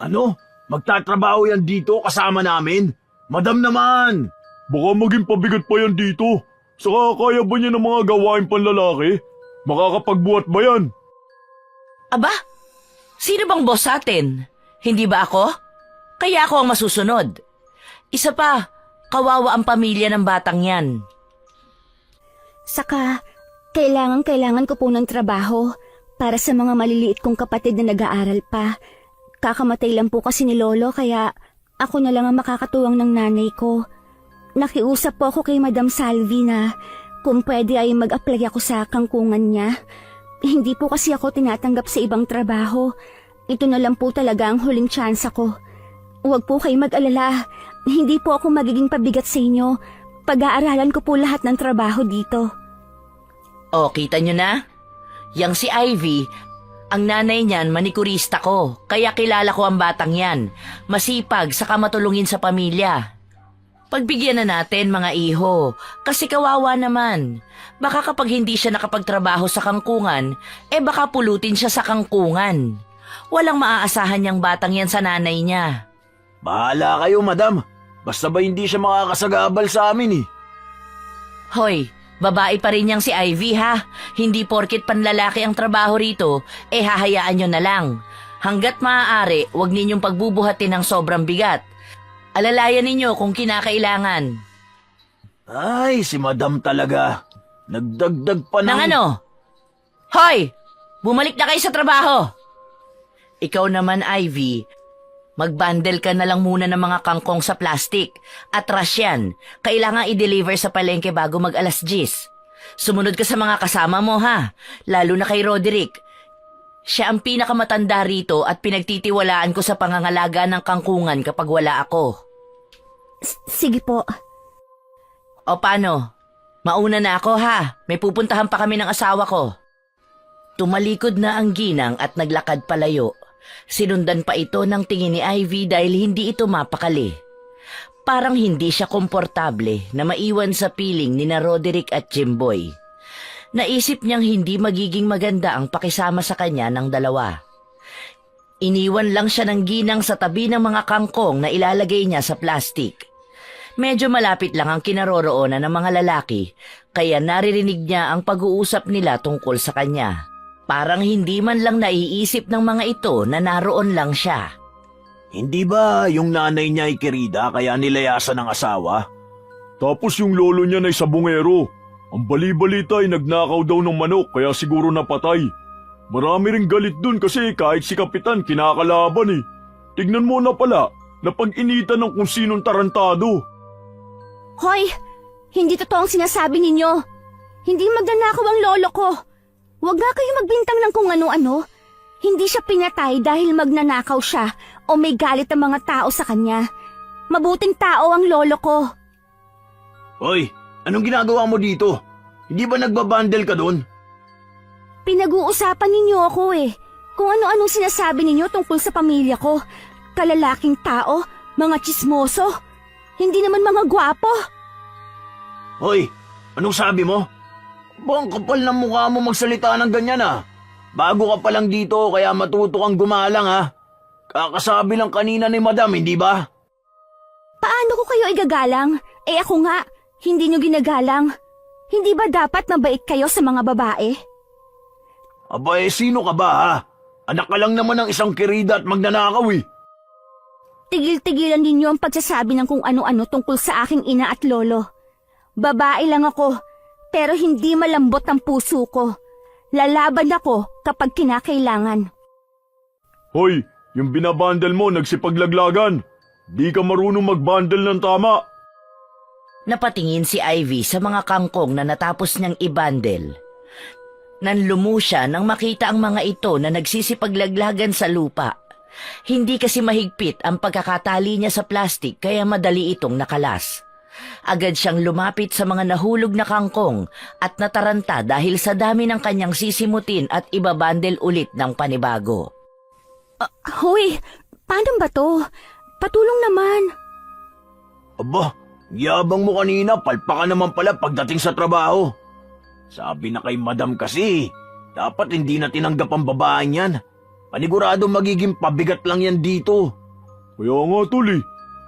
Ano? Magtatrabaho yan dito kasama namin? Madam naman! Baka maging pabigat pa yan dito. Saka kaya ba niya ng mga gawain panlalaki? Makakapagbuhat ba yan? Aba, sino bang boss sa atin? Hindi ba ako? Kaya ako ang masusunod. Isa pa, kawawa ang pamilya ng batang yan. Saka, kailangan ko po ng trabaho para sa mga maliliit kong kapatid na nag-aaral pa. Kakamatay lang po kasi ni Lolo kaya ako na lang ang makakatuwang ng nanay ko. Nakiusap po ako kay Madam Salvi na kung pwede ay mag-apply ako sa kangkungan niya. Hindi po kasi ako tinatanggap sa ibang trabaho. Ito na lang po talaga ang huling chance ko. Huwag po kayo mag-alala. Hindi po ako magiging pabigat sa inyo. Pag-aaralan ko po lahat ng trabaho dito. O, kita nyo na? Yang si Ivy, ang nanay niyan manikurista ko, kaya kilala ko ang batang yan. Masipag, saka matulungin sa pamilya. Pagbigyan na natin mga iho, kasi kawawa naman. Baka kapag hindi siya nakapagtrabaho sa kangkungan, baka pulutin siya sa kangkungan. Walang maaasahan niyang batang yan sa nanay niya. Bahala kayo, madam. Basta ba hindi siya makakasagabal sa amin eh. Hoy, babae pa rin yang si Ivy ha. Hindi porkit panlalaki ang trabaho rito, hahayaan nyo na lang. Hanggat maaari, huwag ninyong pagbubuhatin ng sobrang bigat. Alalayan ninyo kung kinakailangan. Ay, si madam talaga. Nagdagdag pa ng... Nang ano? Hoy! Bumalik na kayo sa trabaho! Ikaw naman, Ivy, mag-bundle ka na lang muna ng mga kangkong sa plastic. Atras yan. Kailangan i-deliver sa palengke bago mag-alas 10. Sumunod ka sa mga kasama mo ha, lalo na kay Roderick. Siya ang pinakamatanda rito at pinagtitiwalaan ko sa pangangalaga ng kangkungan kapag wala ako. Sige po. O paano? Mauna na ako ha, may pupuntahan pa kami ng asawa ko. Tumalikod na ang ginang at naglakad palayo. Sinundan pa ito ng tingin ni Ivy dahil hindi ito mapakali. Parang hindi siya komportable na maiwan sa piling ni na Roderick at Jimboy. Naisip niyang hindi magiging maganda ang pakisama sa kanya ng dalawa. Iniwan lang siya ng ginang sa tabi ng mga kangkong na ilalagay niya sa plastic. Medyo malapit lang ang kinaroroonan ng mga lalaki, kaya naririnig niya ang pag-uusap nila tungkol sa kanya. Parang hindi man lang naiisip ng mga ito na naroon lang siya. Hindi ba yung nanay niya ay kirida kaya nilayasan ng asawa? Tapos yung lolo niya na sabungero. Ang bali-balita ay nagnakaw daw ng manok kaya siguro napatay. Marami ring galit dun kasi kahit si Kapitan kinakalaban eh. Tignan mo na pala, napag-initan ng kung sinong tarantado. Hoy! Hindi totoo ang sinasabi ninyo. Hindi magnanakaw ang lolo ko. Huwag nga kayo magbintang ng kung ano-ano. Hindi siya pinatay dahil magnanakaw siya o may galit ang mga tao sa kanya. Mabuting tao ang lolo ko. Hoy, anong ginagawa mo dito? Hindi ba nagbabandel ka doon? Pinag-uusapan ninyo ako eh. Kung ano-anong sinasabi ninyo tungkol sa pamilya ko. Kalalaking tao, mga tsismoso. Hindi naman mga gwapo. Hoy, anong sabi mo? Bang kapal ng mukha mo magsalita ng ganyan ah. Bago ka pa lang dito kaya matuto kang gumalang ah. Kakasabi lang kanina ni madam, hindi ba? Paano ko kayo igagalang? Eh ako nga, hindi nyo ginagalang. Hindi ba dapat mabait kayo sa mga babae? Aba sino ka ba ha? Anak ka lang naman ng isang kirida at magnanakaw eh. Tigil-tigilan ninyo ang pagsasabi ng kung ano-ano tungkol sa aking ina at lolo. Babae lang ako, pero hindi malambot ang puso ko. Lalaban ako kapag kinakailangan. Hoy, yung binabandel mo nagsipaglaglagan. Di ka marunong magbandel ng tama. Napatingin si Ivy sa mga kangkong na natapos niyang ibandel. Nanlumo siya nang makita ang mga ito na nagsisipaglaglagan sa lupa. Hindi kasi mahigpit ang pagkakatali niya sa plastik kaya madali itong nakalas. Agad siyang lumapit sa mga nahulog na kangkong at nataranta dahil sa dami ng kanyang sisimutin at ibabandel ulit ng panibago. Hoy, paano ba to? Patulong naman. Aba, yabang mo kanina, palpa ka naman pala pagdating sa trabaho. Sabi na kay madam kasi, dapat hindi na tinanggap ang babaeng yan. Panigurado magiging pabigat lang yan dito. Kaya nga tol eh.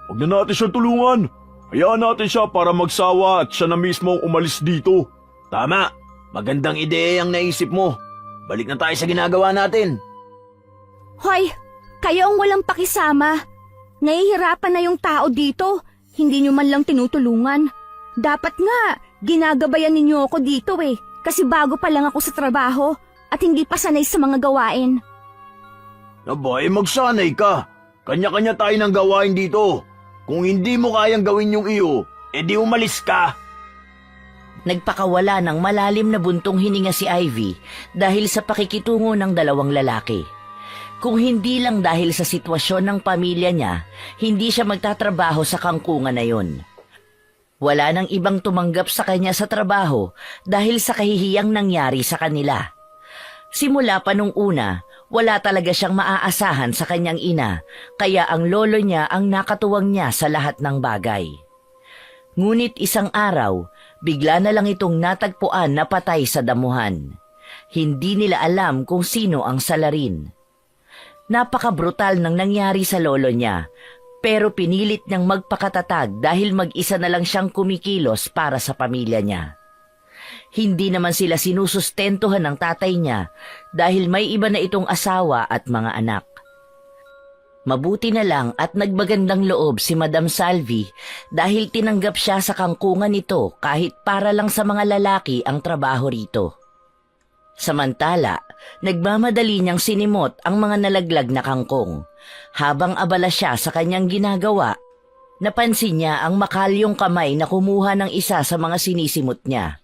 Huwag na natin siya tulungan. Hayaan natin siya para magsawa at siya na mismo ang umalis dito. Tama, magandang ideya ang naisip mo. Balik na tayo sa ginagawa natin. Hoy, kayo ang walang pakisama. Nahihirapan na yung tao dito. Hindi nyo man lang tinutulungan. Dapat nga, ginagabayan ninyo ako dito eh. Kasi bago pa lang ako sa trabaho at hindi pa sanay sa mga gawain. Abay, magsanay ka. Kanya-kanya tayo ng gawain dito. Kung hindi mo kayang gawin yung iyo, edi umalis ka. Nagpakawala ng malalim na buntong hininga si Ivy dahil sa pakikitungo ng dalawang lalaki. Kung hindi lang dahil sa sitwasyon ng pamilya niya, hindi siya magtatrabaho sa kangkungan na yun. Wala nang ibang tumanggap sa kanya sa trabaho dahil sa kahihiyang nangyari sa kanila. Simula pa nung una, wala talaga siyang maaasahan sa kanyang ina, kaya ang lolo niya ang nakatuwang niya sa lahat ng bagay. Ngunit isang araw, bigla na lang itong natagpuan na patay sa damuhan. Hindi nila alam kung sino ang salarin. Napaka-brutal ng nangyari sa lolo niya, pero pinilit niyang magpakatatag dahil mag-isa na lang siyang kumikilos para sa pamilya niya. Hindi naman sila sinusustentuhan ng tatay niya dahil may iba na itong asawa at mga anak. Mabuti na lang at nagbagandang loob si Madam Salvi dahil tinanggap siya sa kangkungan nito kahit para lang sa mga lalaki ang trabaho rito. Samantala, nagmamadali niyang sinimot ang mga nalaglag na kangkong. Habang abala siya sa kanyang ginagawa, napansin niya ang makalyong kamay na kumuha ng isa sa mga sinisimot niya.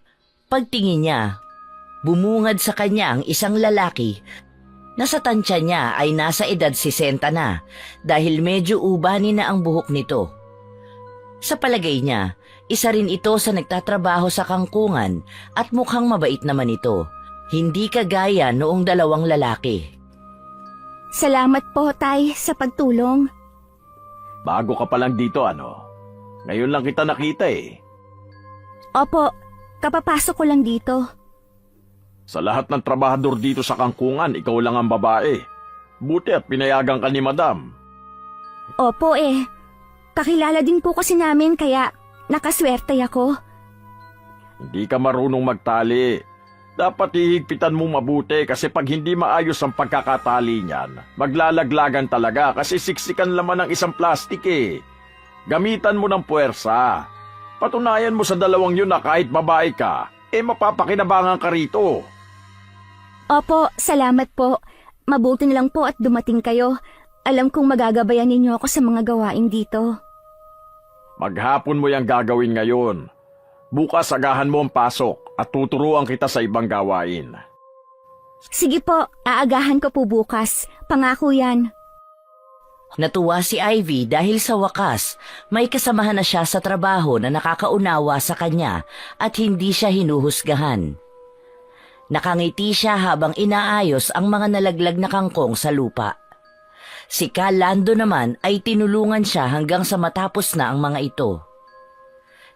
Pagtingin niya, bumungad sa kanya ang isang lalaki na sa tansya niya ay nasa edad 60 na dahil medyo ubani na ang buhok nito. Sa palagay niya, isa rin ito sa nagtatrabaho sa kangkungan at mukhang mabait naman ito, hindi kagaya noong dalawang lalaki. Salamat po, Tay, sa pagtulong. Bago ka pa lang dito, ano? Ngayon lang kita nakita eh. Opo, kapapasok ko lang dito. Sa lahat ng trabahador dito sa kangkungan, ikaw lang ang babae. Buti at pinayagan ka ni Madam. Opo kakilala din po kasi namin kaya nakaswerte ako. Hindi ka marunong magtali. Dapat hihigpitan mong mabuti kasi pag hindi maayos ang pagkakatali niyan, maglalaglagan talaga kasi siksikan laman ng isang plastik eh. Gamitan mo ng puwersa. Patunayan mo sa dalawang yun na kahit babae ka, mapapakinabangan ka rito. Opo, salamat po. Mabuti na lang po at dumating kayo. Alam kong magagabayan ninyo ako sa mga gawain dito. Maghapon mo yung gagawin ngayon. Bukas agahan mo ang pasok at tuturuan kita sa ibang gawain. Sige po, aagahan ko po bukas. Pangako yan. Natuwa si Ivy dahil sa wakas, may kasamahan na siya sa trabaho na nakakaunawa sa kanya at hindi siya hinuhusgahan. Nakangiti siya habang inaayos ang mga nalaglag na kangkong sa lupa. Si Ka Lando naman ay tinulungan siya hanggang sa matapos na ang mga ito.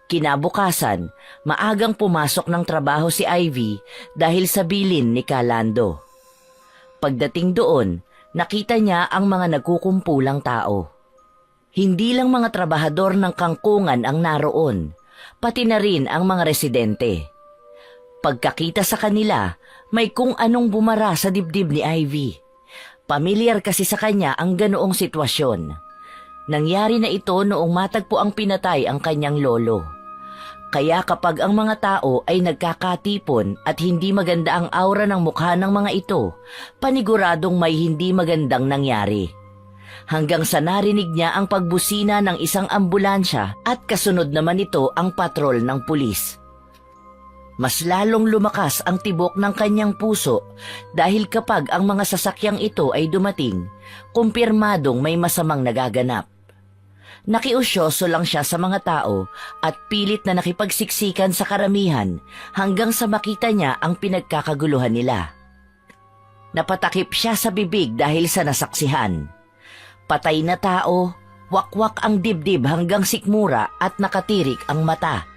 Kinabukasan, maagang pumasok ng trabaho si Ivy dahil sa bilin ni Ka Lando. Pagdating doon, nakita niya ang mga nagkukumpulang tao. Hindi lang mga trabahador ng kangkungan ang naroon, pati na rin ang mga residente. Pagkakita sa kanila, may kung anong bumara sa dibdib ni Ivy. Pamilyar kasi sa kanya ang ganoong sitwasyon. Nangyari na ito noong matagpo ang pinatay ang kanyang lolo. Kaya kapag ang mga tao ay nagkakatipon at hindi maganda ang aura ng mukha ng mga ito, paniguradong may hindi magandang nangyari. Hanggang sa narinig niya ang pagbusina ng isang ambulansya at kasunod naman ito ang patrol ng pulis. Mas lalong lumakas ang tibok ng kanyang puso dahil kapag ang mga sasakyang ito ay dumating, kumpirmadong may masamang nagaganap. Nakiusyoso lang siya sa mga tao at pilit na nakipagsiksikan sa karamihan hanggang sa makita niya ang pinagkakaguluhan nila. Napatakip siya sa bibig dahil sa nasaksihan. Patay na tao, wakwak ang dibdib hanggang sikmura at nakatirik ang mata.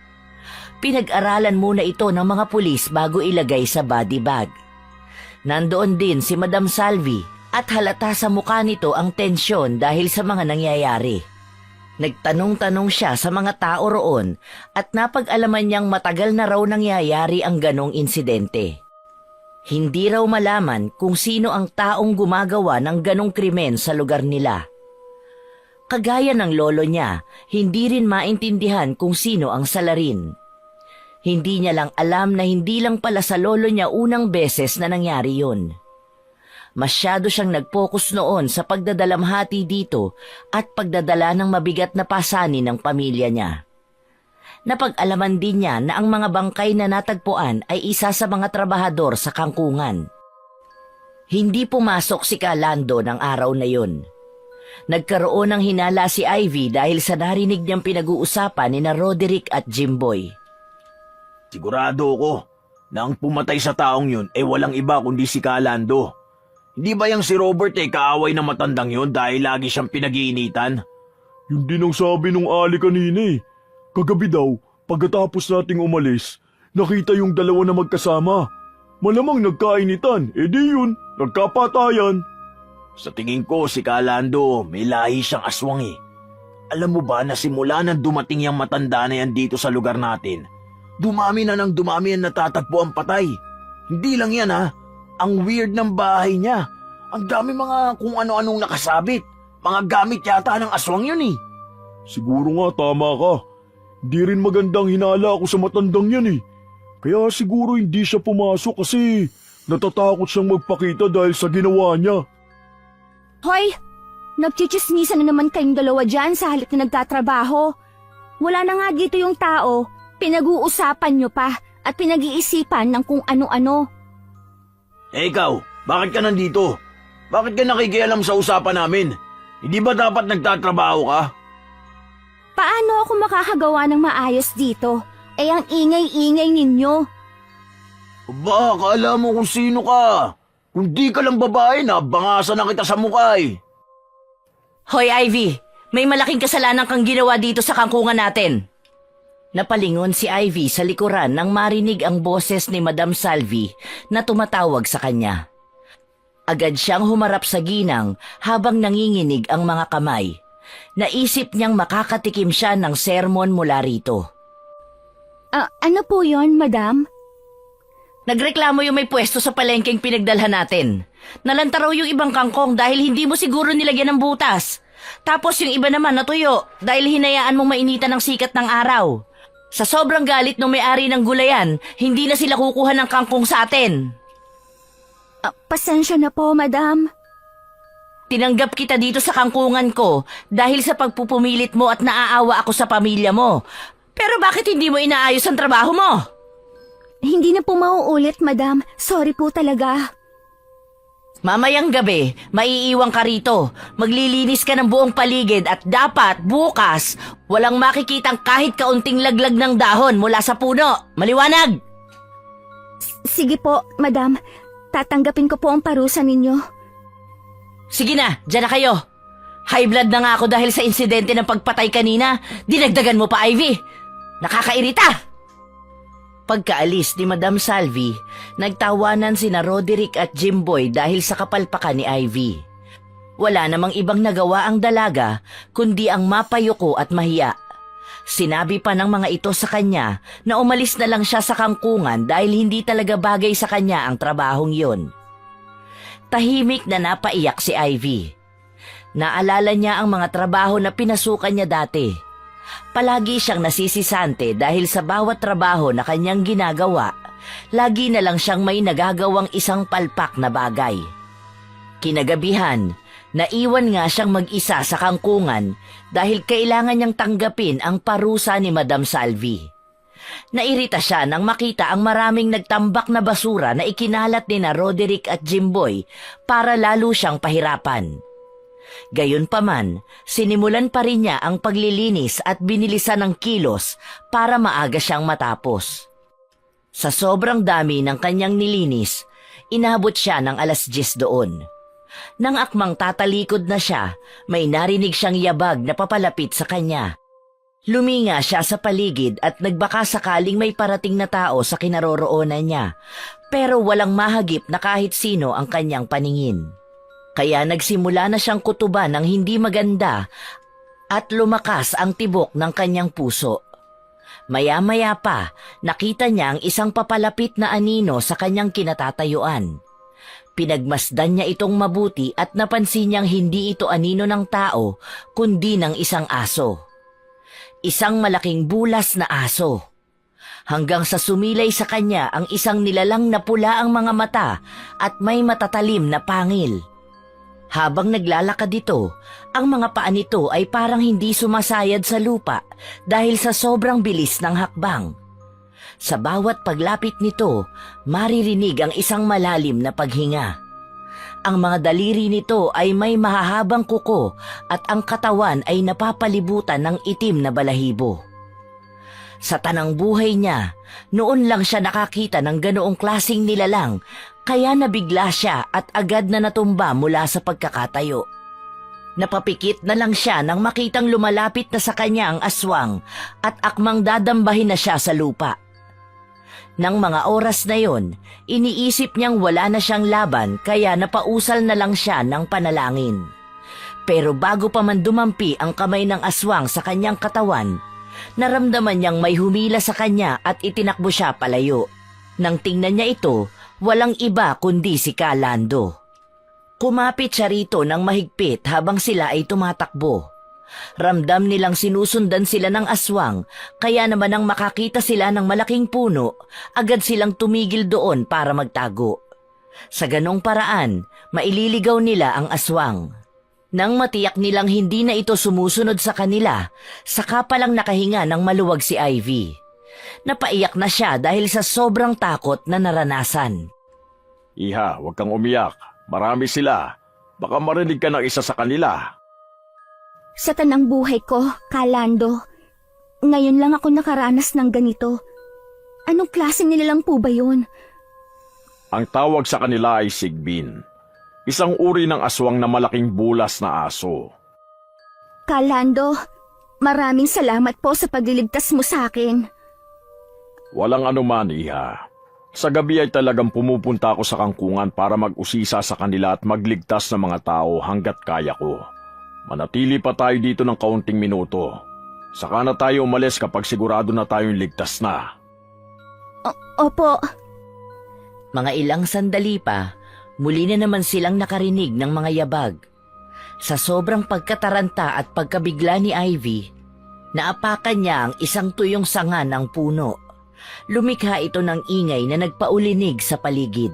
Pinag-aralan muna ito ng mga pulis bago ilagay sa body bag. Nandoon din si Madam Salvi At halata sa mukha nito ang tensyon dahil sa mga nangyayari. Nagtanong-tanong siya sa mga tao roon at napag-alaman niyang matagal na raw nangyayari ang ganong insidente. Hindi raw malaman kung sino ang taong gumagawa ng ganong krimen sa lugar nila. Kagaya ng lolo niya, hindi rin maintindihan kung sino ang salarin. Hindi niya lang alam na hindi lang pala sa lolo niya unang beses na nangyari yun. Masyado siyang nag-focus noon sa pagdadalamhati dito at pagdadala ng mabigat na pasanin ng pamilya niya. Napag-alaman din niya na ang mga bangkay na natagpuan ay isa sa mga trabahador sa kangkungan. Hindi pumasok si Kalando ng araw na yun. Nagkaroon ng hinala si Ivy dahil sa narinig niyang pinag-uusapan ni na Roderick at Jimboy. Sigurado ko na ang pumatay sa taong yun ay walang iba kundi si Kalando. Hindi ba yung si Robert ay kaaway ng matandang yun dahil lagi siyang pinag-iinitan? Yun din ang sabi nung Ali kanina eh. Kagabi daw, pagkatapos nating umalis, nakita yung dalawa na magkasama. Malamang nagkainitan, di yun, nagkapatayan. Sa tingin ko si Kalando may lahi siyang aswang eh. Alam mo ba na simula nang dumating yung matanda na yan dito sa lugar natin, dumami na ng dumami ang natatagpo ang patay. Hindi lang yan ha. Ang weird ng bahay niya. Ang dami mga kung ano-anong nakasabit. Mga gamit yata ng aswang yun eh. Siguro nga tama ka. Di rin magandang hinala ako sa matandang yan eh. Kaya siguro hindi siya pumasok kasi natatakot siyang magpakita dahil sa ginawa niya. Hoy! Nagchichismisan na naman kayong dalawa dyan sa halip na nagtatrabaho. Wala na nga dito yung tao. Pinag-uusapan nyo pa at pinag-iisipan ng kung ano-ano. Ikaw, bakit ka nandito? Bakit ka nakikialam sa usapan namin? Hindi ba dapat nagtatrabaho ka? Paano ako makakagawa ng maayos dito? Ang ingay-ingay ninyo. Ba, akala mo kung sino ka. Kung di ka lang babae na, bangasan na kita sa mukha eh. Hoy Ivy, may malaking kasalanan kang ginawa dito sa kangkungan natin. Napalingon si Ivy sa likuran nang marinig ang boses ni Madam Salvi na tumatawag sa kanya. Agad siyang humarap sa ginang habang nanginginig ang mga kamay. Naisip niyang makakatikim siya ng sermon mula rito. Ano po yon, madam? Nagreklamo yung may pwesto sa palengkeng pinagdalhan natin. Nalanta raw yung ibang kangkong dahil hindi mo siguro nilagyan ng butas. Tapos yung iba naman natuyo dahil hinayaan mong mainitan ng sikat ng araw. Sa sobrang galit ng may-ari ng gulayan, hindi na sila kukuha ng kangkong sa atin. Pasensya na po, madam. Tinanggap kita dito sa kangkungan ko dahil sa pagpupumilit mo at naaawa ako sa pamilya mo. Pero bakit hindi mo inaayos ang trabaho mo? Hindi na po mauulit, madam. Sorry po talaga. Mamayang gabi, maiiwang ka rito. Maglilinis ka ng buong paligid at dapat bukas walang makikitang kahit kaunting laglag ng dahon mula sa puno. Maliwanag! Sige po, madam. Tatanggapin ko po ang parusa ninyo. Sige na, dyan na kayo. High blood na nga ako dahil sa insidente ng pagpatay kanina. Dinagdagan mo pa, Ivy. Nakakairita! Pagkaalis ni Madam Salvi, nagtawanan sina Roderick at Jimboy dahil sa kapalpakan ni Ivy. Wala namang ibang nagawa ang dalaga kundi ang mapayuko at mahiya. Sinabi pa ng mga ito sa kanya na umalis na lang siya sa kangkungan dahil hindi talaga bagay sa kanya ang trabahong yun. Tahimik na napaiyak si Ivy. Naalala niya ang mga trabaho na pinasukan niya dati. Palagi siyang nasisisante dahil sa bawat trabaho na kanyang ginagawa, lagi na lang siyang may nagagawang isang palpak na bagay. Kinagabihan, naiwan nga siyang mag-isa sa kangkungan dahil kailangan niyang tanggapin ang parusa ni Madam Salvi. Nairita siya nang makita ang maraming nagtambak na basura na ikinalat ni na Roderick at Jimboy para lalo siyang pahirapan. Gayunpaman, sinimulan pa rin niya ang paglilinis at binilisan ng kilos para maaga siyang matapos. Sa sobrang dami ng kanyang nilinis, inabot siya ng 10:00 doon. Nang akmang tatalikod na siya, may narinig siyang yabag na papalapit sa kanya. Luminga siya sa paligid at nagbaka sakaling may parating na tao sa kinaroroonan niya, pero walang mahagip na kahit sino ang kanyang paningin. Kaya nagsimula na siyang kutuban ng hindi maganda at lumakas ang tibok ng kanyang puso. Maya-maya pa, nakita niya ang isang papalapit na anino sa kanyang kinatatayuan. Pinagmasdan niya itong mabuti at napansin niyang hindi ito anino ng tao, kundi ng isang aso. Isang malaking bulas na aso. Hanggang sa sumilay sa kanya ang isang nilalang na pula ang mga mata at may matatalim na pangil. Habang naglalakad ito, ang mga paa nito ay parang hindi sumasayad sa lupa dahil sa sobrang bilis ng hakbang. Sa bawat paglapit nito, maririnig ang isang malalim na paghinga. Ang mga daliri nito ay may mahahabang kuko at ang katawan ay napapalibutan ng itim na balahibo. Sa tanang buhay niya, noon lang siya nakakita ng ganoong klasing nilalang, kaya nabigla siya at agad na natumba mula sa pagkakatayo. Napapikit na lang siya nang makitang lumalapit na sa kanya ang aswang at akmang dadambahin na siya sa lupa. Nang mga oras na yon, iniisip niyang wala na siyang laban kaya napausal na lang siya ng panalangin. Pero bago pa man dumampi ang kamay ng aswang sa kanyang katawan, naramdaman niyang may humila sa kanya at itinakbo siya palayo. Nang tingnan niya ito, walang iba kundi si Kalando. Kumapit siya rito ng mahigpit habang sila ay tumatakbo. Ramdam nilang sinusundan sila ng aswang, kaya naman nang makakita sila ng malaking puno, agad silang tumigil doon para magtago. Sa ganong paraan, maililigaw nila ang aswang. Nang matiyak nilang hindi na ito sumusunod sa kanila, saka palang nakahinga ng maluwag si Ivy. Napaiyak na siya dahil sa sobrang takot na naranasan. Iha, huwag kang umiyak. Marami sila. Baka marinig ka ng isa sa kanila. Sa tanang buhay ko, Kalando, ngayon lang ako nakaranas ng ganito. Anong klaseng nilalang po ba yun? Ang tawag sa kanila ay sigbin. Isang uri ng aswang na malaking bulas na aso. Kalando, maraming salamat po sa pagliligtas mo sa akin. Walang anuman, Iha. Sa gabi ay talagang pumupunta ako sa kangkungan para mag-usisa sa kanila at magligtas ng mga tao hanggat kaya ko. Manatili pa tayo dito ng kaunting minuto. Saka na tayo umalis kapag sigurado na tayong ligtas na. Opo. Mga ilang sandali pa, muli na naman silang nakarinig ng mga yabag. Sa sobrang pagkataranta at pagkabigla ni Ivy, naapakan niya ang isang tuyong sanga ng puno. Lumikha ito ng ingay na nagpaulinig sa paligid.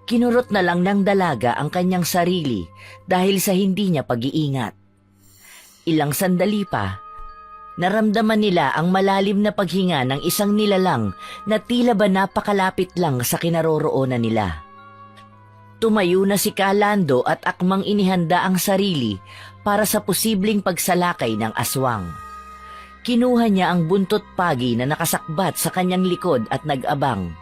Kinurot na lang ng dalaga ang kanyang sarili dahil sa hindi niya pag-iingat. Ilang sandali pa, naramdaman nila ang malalim na paghinga ng isang nilalang na tila ba napakalapit lang sa kinaroroonan nila. Tumayo na si Kalando at akmang inihanda ang sarili para sa posibleng pagsalakay ng aswang. Kinuha niya ang buntot pagi na nakasakbat sa kanyang likod at nag-abang.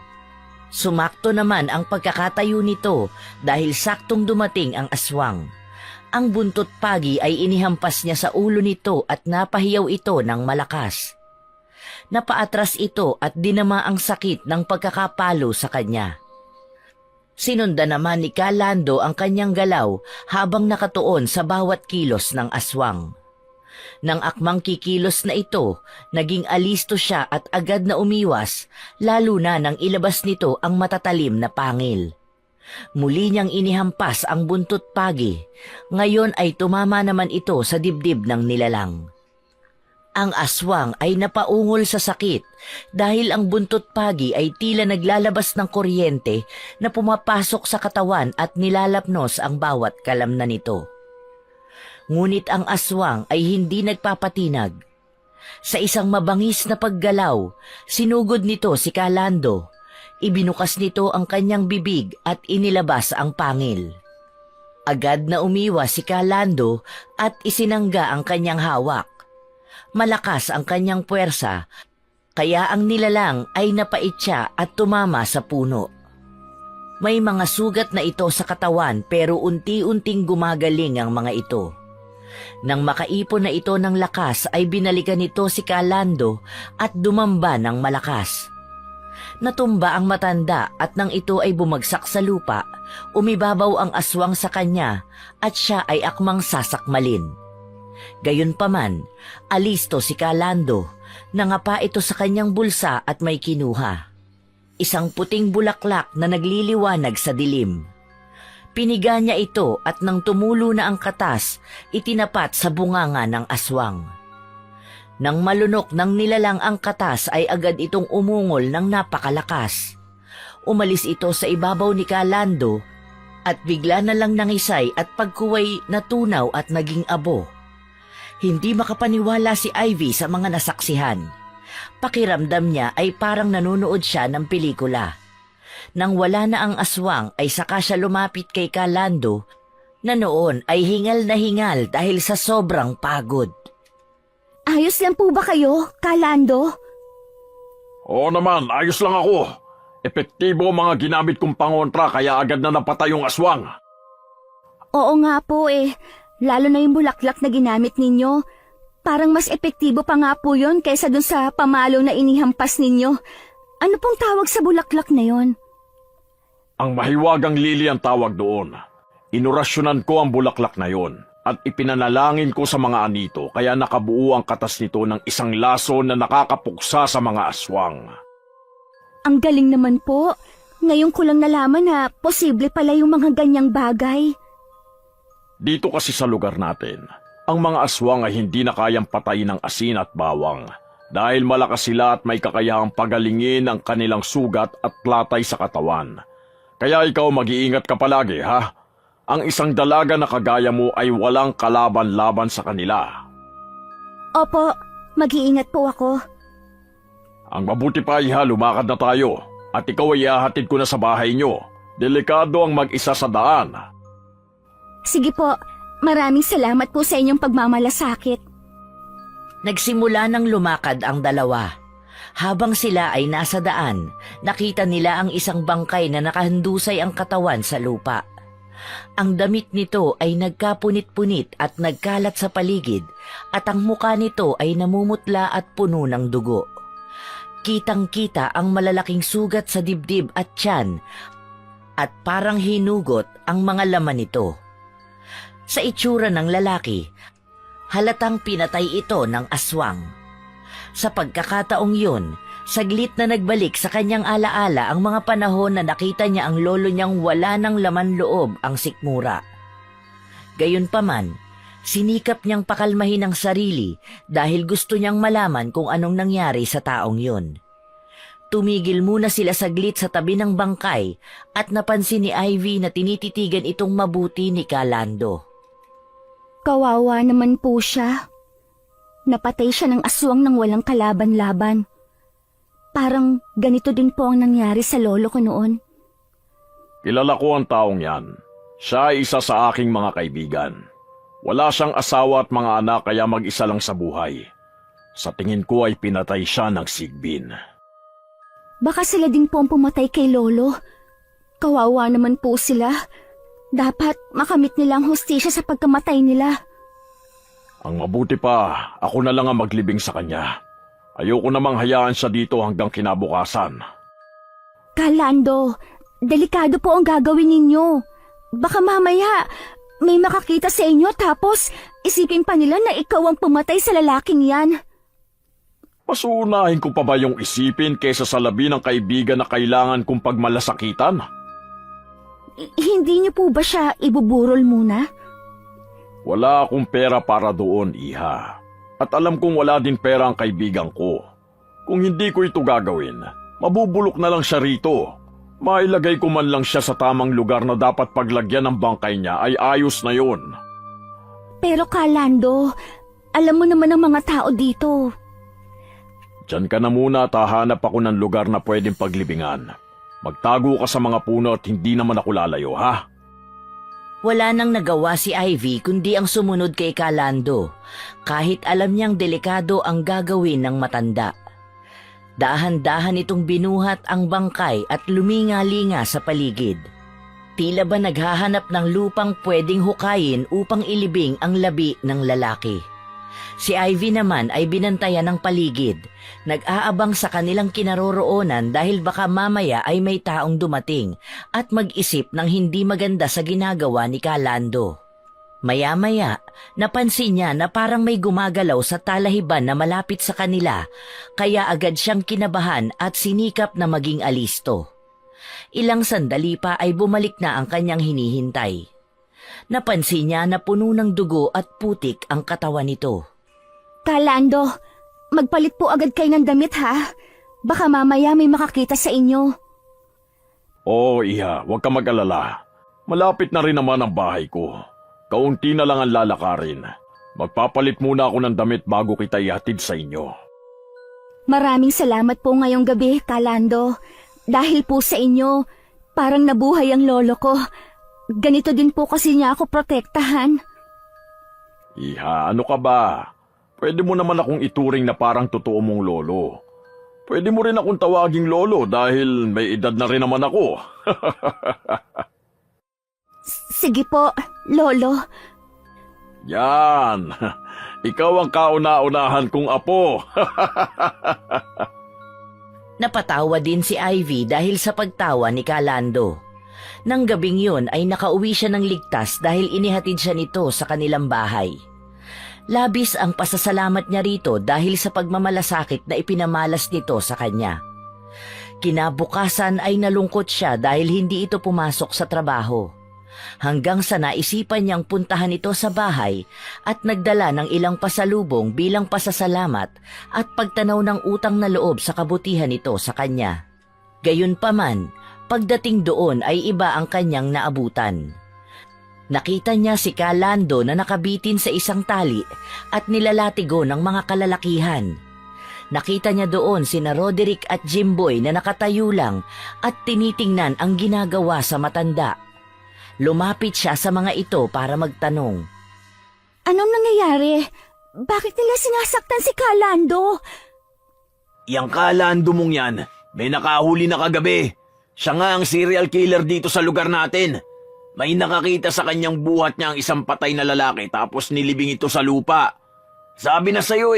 Sumakto naman ang pagkakatayo nito dahil saktong dumating ang aswang. Ang buntot pagi ay inihampas niya sa ulo nito at napahiyaw ito ng malakas. Napaatras ito at dinama ang sakit ng pagkakapalo sa kanya. Sinundan naman ni Kalando ang kanyang galaw habang nakatuon sa bawat kilos ng aswang. Nang akmang kikilos na ito, naging alisto siya at agad na umiwas, lalo na nang ilabas nito ang matatalim na pangil. Muli niyang inihampas ang buntot pagi, ngayon ay tumama naman ito sa dibdib ng nilalang. Ang aswang ay napaungol sa sakit dahil ang buntot pagi ay tila naglalabas ng kuryente na pumapasok sa katawan at nilalapnos ang bawat kalamnan nito. Ngunit ang aswang ay hindi nagpapatinag. Sa isang mabangis na paggalaw, sinugod nito si Kalando. Ibinukas nito ang kanyang bibig at inilabas ang pangil. Agad na umiwas si Kalando at isinangga ang kanyang hawak. Malakas ang kanyang puwersa, kaya ang nilalang ay napait siya at tumama sa puno. May mga sugat na ito sa katawan pero unti-unting gumagaling ang mga ito. Nang makaipon na ito ng lakas ay binalikan nito si Kalando at dumamba ng malakas. Natumba ang matanda at nang ito ay bumagsak sa lupa, umibabaw ang aswang sa kanya at siya ay akmang sasakmalin. Gayunpaman, alisto si Kalando, nangapa ito sa kanyang bulsa at may kinuha. Isang puting bulaklak na nagliliwanag sa dilim. Piniga niya ito at nang tumulo na ang katas, itinapat sa bunganga ng aswang. Nang malunok ng nilalang ang katas ay agad itong umungol ng napakalakas. Umalis ito sa ibabaw ni Kalando at bigla na lang nangisay at pagkuway natunaw at naging abo. Hindi makapaniwala si Ivy sa mga nasaksihan. Pakiramdam niya ay parang nanonood siya ng pelikula. Nang wala na ang aswang ay saka siya lumapit kay Kalando na noon ay hingal na hingal dahil sa sobrang pagod. Ayos lang po ba kayo, Kalando? Oo naman, ayos lang ako. Epektibo ang mga ginamit kong pangontra kaya agad na napatay yung aswang. Oo nga po eh. Lalo na yung bulaklak na ginamit ninyo. Parang mas epektibo pa nga po yun kaysa dun sa pamalo na inihampas ninyo. Ano pong tawag sa bulaklak na yon? Ang mahiwagang lili ang tawag doon. Inurasyonan ko ang bulaklak na yon at ipinanalangin ko sa mga anito kaya nakabuo ang katas nito ng isang laso na nakakapuksa sa mga aswang. Ang galing naman po. Ngayon ko lang nalaman na posible pala yung mga ganyang bagay. Dito kasi sa lugar natin, ang mga aswang ay hindi na kayang patayin ng asin at bawang dahil malakas sila at may kakayahang pagalingin ang kanilang sugat at platay sa katawan. Kaya ikaw mag-iingat ka palagi, ha? Ang isang dalaga na kagaya mo ay walang kalaban-laban sa kanila. Opo, mag-iingat po ako. Ang mabuti pa, iha, lumakad na tayo at ikaw ay ihahatid ko na sa bahay nyo. Delikado ang mag-isa sa daan. Sige po, maraming salamat po sa inyong pagmamalasakit. Nagsimula nang lumakad ang dalawa. Habang sila ay nasa daan, nakita nila ang isang bangkay na nakahandusay ang katawan sa lupa. Ang damit nito ay nagkapunit-punit at nagkalat sa paligid at ang muka nito ay namumutla at puno ng dugo. Kitang-kita ang malalaking sugat sa dibdib at tiyan at parang hinugot ang mga laman nito. Sa itsura ng lalaki, halatang pinatay ito ng aswang. Sa pagkakataong yun, saglit na nagbalik sa kanyang alaala ang mga panahon na nakita niya ang lolo niyang wala ng laman loob ang sikmura. Gayunpaman, sinikap niyang pakalmahin ang sarili dahil gusto niyang malaman kung anong nangyari sa taong yun. Tumigil muna sila saglit sa tabi ng bangkay at napansin ni Ivy na tinititigan itong mabuti ni Kalando. Kawawa naman po siya. Napatay siya ng aswang nang walang kalaban-laban. Parang ganito din po ang nangyari sa lolo ko noon. Kilala ko ang taong yan. Siya ay isa sa aking mga kaibigan. Wala siyang asawa at mga anak kaya mag-isa lang sa buhay. Sa tingin ko ay pinatay siya ng sigbin. Baka sila din po ang pumatay kay lolo. Kawawa naman po sila. Dapat makamit nila ang hustisya sa pagkamatay nila. Ang mabuti pa, ako na lang ang maglibing sa kanya. Ayoko namang hayaan siya dito hanggang kinabukasan. Kalando, delikado po ang gagawin ninyo. Baka mamaya may makakita sa inyo tapos isipin pa nila na ikaw ang pumatay sa lalaking yan. Mas uunahin ko pa ba yung isipin kaysa sa labi ng kaibigan na kailangan kong pagmalasakitan? Hindi niyo po ba siya ibuburol muna? Wala akong pera para doon, iha. At alam kong wala din pera ang kaibigan ko. Kung hindi ko ito gagawin, mabubulok na lang siya rito. Mailagay ko man lang siya sa tamang lugar na dapat paglagyan ng bangkay niya ay ayos na yon. Pero Kalando, alam mo naman ang mga tao dito. Diyan ka na muna at hahanap ako ng lugar na pwedeng paglibingan. Magtago ka sa mga puno at hindi naman ako lalayo, ha? Wala nang nagawa si Ivy kundi ang sumunod kay Kalando, kahit alam niyang delikado ang gagawin ng matanda. Dahan-dahan itong binuhat ang bangkay at luminga-linga sa paligid. Tila ba naghahanap ng lupang pwedeng hukayin upang ilibing ang labi ng lalaki. Si Ivy naman ay binantayan ng paligid, nag-aabang sa kanilang kinaroroonan dahil baka mamaya ay may taong dumating at mag-isip ng hindi maganda sa ginagawa ni Kalando. Maya-maya, napansin niya na parang may gumagalaw sa talahiban na malapit sa kanila, kaya agad siyang kinabahan at sinikap na maging alisto. Ilang sandali pa ay bumalik na ang kanyang hinihintay. Napansin niya na puno ng dugo at putik ang katawan nito. Kalando, magpalit po agad kayo ng damit ha. Baka mamaya may makakita sa inyo. Oo, Iha, huwag ka mag-alala. Malapit na rin naman ang bahay ko. Kaunti na lang ang lalakarin. Magpapalit muna ako ng damit bago kita ihatid sa inyo. Maraming salamat po ngayong gabi, Kalando. Dahil po sa inyo, parang nabuhay ang lolo ko. Ganito din po kasi niya ako protektahan. Iha, ano ka ba? Pwede mo naman akong ituring na parang totoo mong lolo. Pwede mo rin akong tawaging lolo dahil may edad na rin naman ako. Sige po, lolo. Yan, ikaw ang kauna-unahan kong apo. Napatawa din si Ivy dahil sa pagtawa ni Kalando. Nang gabing yun ay nakauwi siya ng ligtas dahil inihatid siya nito sa kanilang bahay. Labis ang pasasalamat niya rito dahil sa pagmamalasakit na ipinamalas nito sa kanya. Kinabukasan ay nalungkot siya dahil hindi ito pumasok sa trabaho. Hanggang sa naisipan niyang puntahan ito sa bahay at nagdala ng ilang pasalubong bilang pasasalamat at pagtanaw ng utang na loob sa kabutihan nito sa kanya. Gayunpaman, pagdating doon ay iba ang kanyang naabutan. Nakita niya si Kalando na nakabitin sa isang tali at nilalatigo ng mga kalalakihan. Nakita niya doon sina Roderick at Jimboy na nakatayo lang at tinitingnan ang ginagawa sa matanda. Lumapit siya sa mga ito para magtanong. Anong nangyayari? Bakit nila sinasaktan si Kalando? Yang Kalando mong yan, may nakahuli na kagabi. Siya nga ang serial killer dito sa lugar natin. May nakakita sa kanyang buhat niya ang isang patay na lalaki tapos nilibing ito sa lupa. Sabi na sa'yo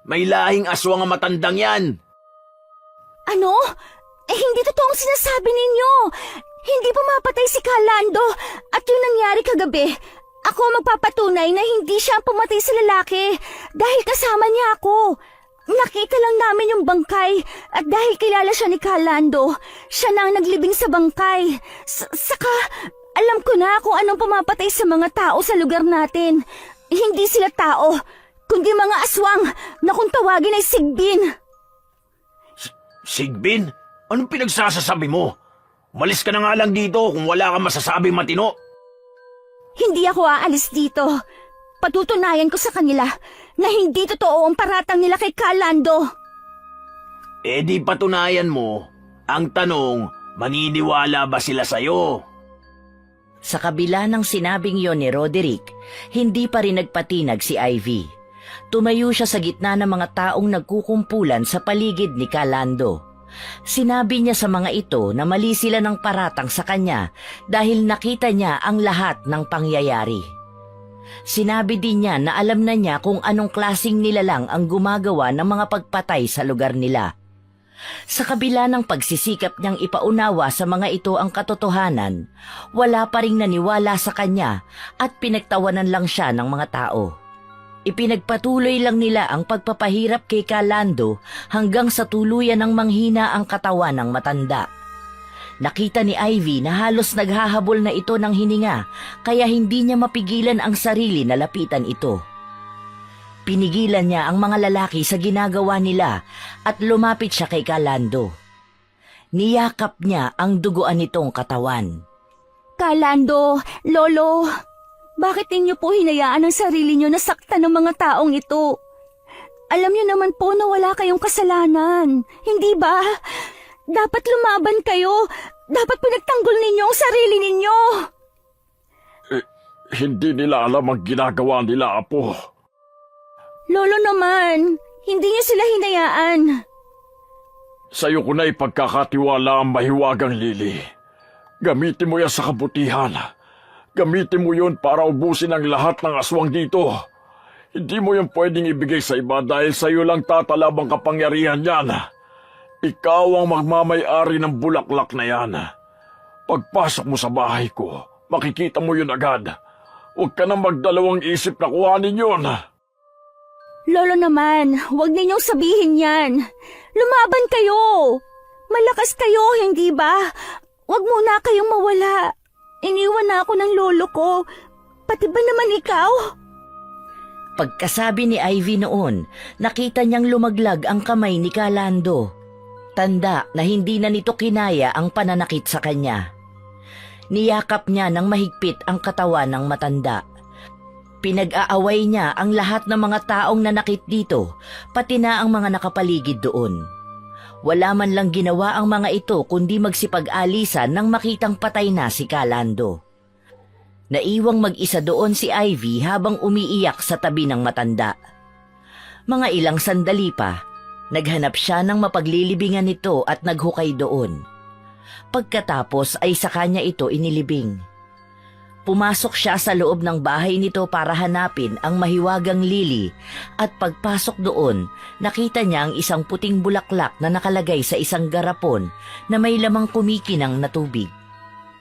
may lahing aswang ang matandang yan. Ano? Hindi totoong sinasabi ninyo. Hindi pumapatay si Kalando at yung nangyari kagabi. Ako magpapatunay na hindi siya ang pumatay sa lalaki dahil kasama niya ako. Nakita lang namin yung bangkay at dahil kilala siya ni Kalando, siya na ang naglibing sa bangkay. Saka alam ko na kung anong pumapatay sa mga tao sa lugar natin. Hindi sila tao, kundi mga aswang na kung tawagin ay sigbin. Sigbin? Anong pinagsasasabi mo? Umalis ka na nga lang dito kung wala kang masasabing matino. Hindi ako aalis dito. Patutunayan ko sa kanila na hindi totoo ang paratang nila kay Kalando. Di patunayan mo. Ang tanong, maniniwala ba sila sa'yo? Sa kabila ng sinabing yon ni Roderick, hindi pa rin nagpatinag si Ivy. Tumayo siya sa gitna ng mga taong nagkukumpulan sa paligid ni Kalando. Sinabi niya sa mga ito na mali sila ng paratang sa kanya dahil nakita niya ang lahat ng pangyayari. Sinabi din niya na alam na niya kung anong klaseng nilalang ang gumagawa ng mga pagpatay sa lugar nila. Sa kabila ng pagsisikap niyang ipaunawa sa mga ito ang katotohanan, wala pa ring naniwala sa kanya at pinagtawanan lang siya ng mga tao. Ipinagpatuloy lang nila ang pagpapahirap kay Kalando hanggang sa tuluyan ng manghina ang katawan ng matanda. Nakita ni Ivy na halos naghahabol na ito ng hininga kaya hindi niya mapigilan ang sarili na lapitan ito. Pinigilan niya ang mga lalaki sa ginagawa nila at lumapit siya kay Kalando. Niyakap niya ang duguan nitong katawan. Kalando, Lolo, bakit ninyo po hinayaan ang sarili niyo na saktan ng mga taong ito? Alam niyo naman po na wala kayong kasalanan, hindi ba? Dapat lumaban kayo. Dapat pinagtanggol ninyo ang sarili ninyo. Hindi nila alam ang ginagawa nila, Apo. Lolo naman, hindi niyo sila hinayaan. Sa'yo ko na ipagkakatiwala ang mahiwagang Lily. Gamitin mo yan sa kabutihan. Gamitin mo yun para ubusin ang lahat ng aswang dito. Hindi mo yung pwedeng ibigay sa iba dahil sa iyo lang tatalab ang kapangyarihan yan. Ikaw ang magmamay-ari ng bulaklak na yan. Pagpasok mo sa bahay ko, makikita mo yun agad. Huwag ka nang magdalawang isip na kuhanin yun. Lolo naman, huwag ninyong sabihin yan. Lumaban kayo. Malakas kayo, hindi ba? Huwag muna kayong mawala. Iniwan na ako ng lolo ko. Pati ba naman ikaw? Pagkasabi ni Ivy noon, nakita niyang lumaglag ang kamay ni Calando. Tanda na hindi na nito kinaya ang pananakit sa kanya. Niyakap niya ng mahigpit ang katawan ng matanda. Pinag-aaway niya ang lahat ng mga taong nanakit dito, pati na ang mga nakapaligid doon. Wala man lang ginawa ang mga ito kundi magsipag-alisan nang makitang patay na si Calando. Naiwang mag-isa doon si Ivy habang umiiyak sa tabi ng matanda. Mga ilang sandali pa, naghanap siya ng mapaglilibingan nito at naghukay doon. Pagkatapos ay sa kanya ito inilibing. Pumasok siya sa loob ng bahay nito para hanapin ang mahiwagang lili at pagpasok doon, nakita niya ang isang puting bulaklak na nakalagay sa isang garapon na may lamang kumikinang na tubig.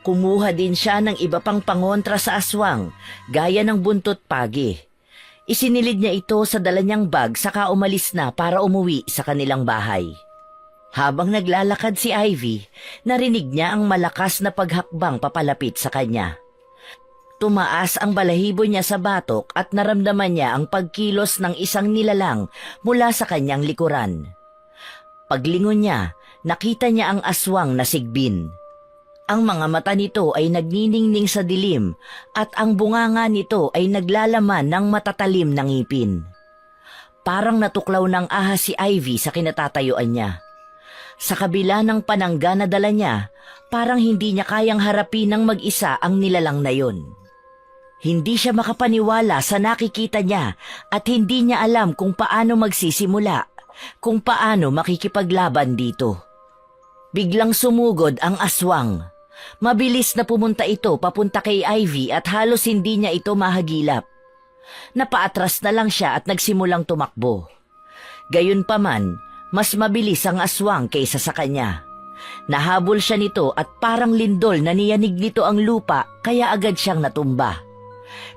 Kumuha din siya ng iba pang pangontra sa aswang, gaya ng buntot pagi. Isinilid niya ito sa dala niyang bag saka umalis na para umuwi sa kanilang bahay. Habang naglalakad si Ivy, narinig niya ang malakas na paghakbang papalapit sa kanya. Tumaas ang balahibo niya sa batok at naramdaman niya ang pagkilos ng isang nilalang mula sa kanyang likuran. Paglingon niya, nakita niya ang aswang na sigbin. Ang mga mata nito ay nagniningning sa dilim at ang bunganga nito ay naglalaman ng matatalim na ngipin. Parang natuklaw ng ahas si Ivy sa kinatatayuan niya. Sa kabila ng panangga na dala niya, parang hindi niya kayang harapin ng mag-isa ang nilalang na yun. Hindi siya makapaniwala sa nakikita niya at hindi niya alam kung paano magsisimula, kung paano makikipaglaban dito. Biglang sumugod ang aswang. Mabilis na pumunta ito papunta kay Ivy at halos hindi niya ito mahagilap. Napaatras na lang siya at nagsimulang tumakbo. Gayunpaman, mas mabilis ang aswang kaysa sa kanya. Nahabol siya nito at parang lindol na niyanig nito ang lupa kaya agad siyang natumba.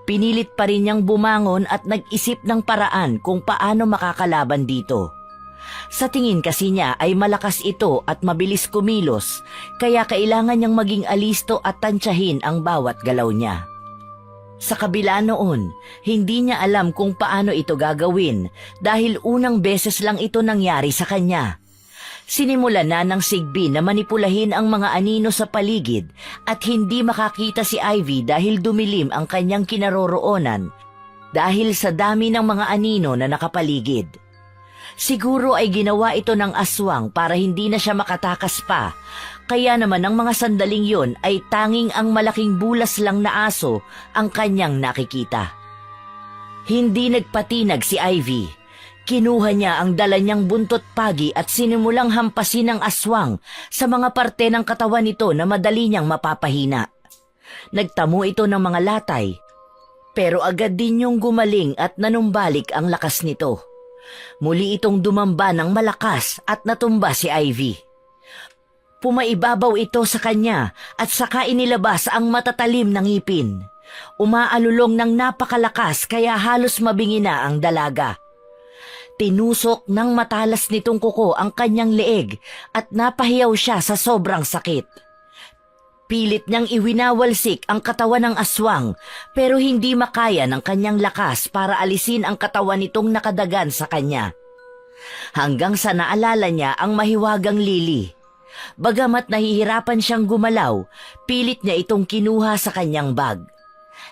Pinilit pa rin niyang bumangon at nag-isip ng paraan kung paano makakalaban dito. Sa tingin kasi niya ay malakas ito at mabilis kumilos, kaya kailangan niyang maging alisto at tansyahin ang bawat galaw niya. Sa kabila noon, hindi niya alam kung paano ito gagawin dahil unang beses lang ito nangyari sa kanya. Sinimulan na ng Sigbin na manipulahin ang mga anino sa paligid at hindi makakita si Ivy dahil dumilim ang kanyang kinaroroonan dahil sa dami ng mga anino na nakapaligid. Siguro ay ginawa ito ng aswang para hindi na siya makatakas pa, kaya naman ang mga sandaling yon ay tanging ang malaking bulas lang na aso ang kanyang nakikita. Hindi nagpatinag si Ivy. Kinuha niya ang dala niyang buntot pagi at sinimulang hampasin ng aswang sa mga parte ng katawan nito na madali niyang mapapahina. Nagtamo ito ng mga latay, pero agad din niyong gumaling at nanumbalik ang lakas nito. Muli itong dumamba ng malakas at natumba si Ivy. Pumaibabaw ito sa kanya at saka inilabas ang matatalim na ngipin. Umaalulong ng napakalakas kaya halos mabingi na ang dalaga. Tinusok ng matalas nitong kuko ang kanyang leeg at napahiyaw siya sa sobrang sakit. Pilit niyang iwinawalsik ang katawan ng aswang pero hindi makaya ng kanyang lakas para alisin ang katawan nitong nakadagan sa kanya. Hanggang sa naalala niya ang mahiwagang lili. Bagamat nahihirapan siyang gumalaw, pilit niya itong kinuha sa kanyang bag.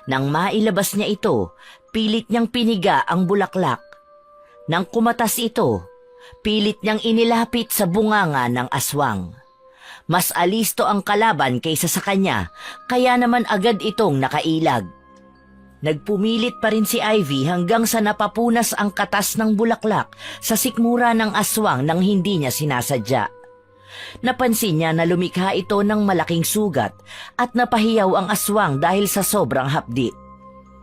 Nang mailabas niya ito, pilit niyang piniga ang bulaklak. Nang kumatas ito, pilit niyang inilapit sa bunganga ng aswang. Mas alisto ang kalaban kaysa sa kanya, kaya naman agad itong nakailag. Nagpumilit pa rin si Ivy hanggang sa napapunas ang katas ng bulaklak sa sikmura ng aswang nang hindi niya sinasadya. Napansin niya na lumikha ito ng malaking sugat at napahiyaw ang aswang dahil sa sobrang hapdi.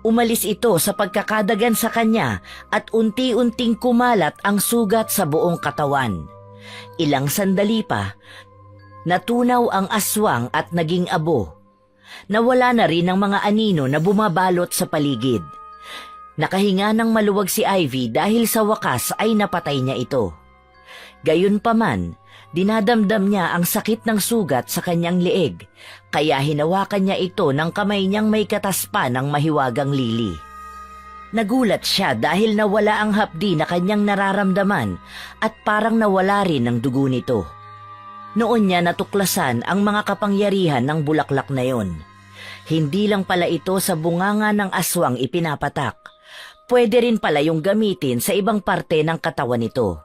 Umalis ito sa pagkakadagan sa kanya at unti-unting kumalat ang sugat sa buong katawan. Ilang sandali pa, natunaw ang aswang at naging abo. Nawala na rin ang mga anino na bumabalot sa paligid. Nakahinga ng maluwag si Ivy dahil sa wakas ay napatay niya ito. Gayunpaman, dinadamdam niya ang sakit ng sugat sa kanyang leeg, kaya hinawakan niya ito ng kamay niyang may katas pa ng mahiwagang lili. Nagulat siya dahil nawala ang hapdi na kanyang nararamdaman at parang nawala rin ang dugo nito. Noon niya natuklasan ang mga kapangyarihan ng bulaklak na yon. Hindi lang pala ito sa bunganga ng aswang ipinapatak. Pwede rin pala yung gamitin sa ibang parte ng katawan nito.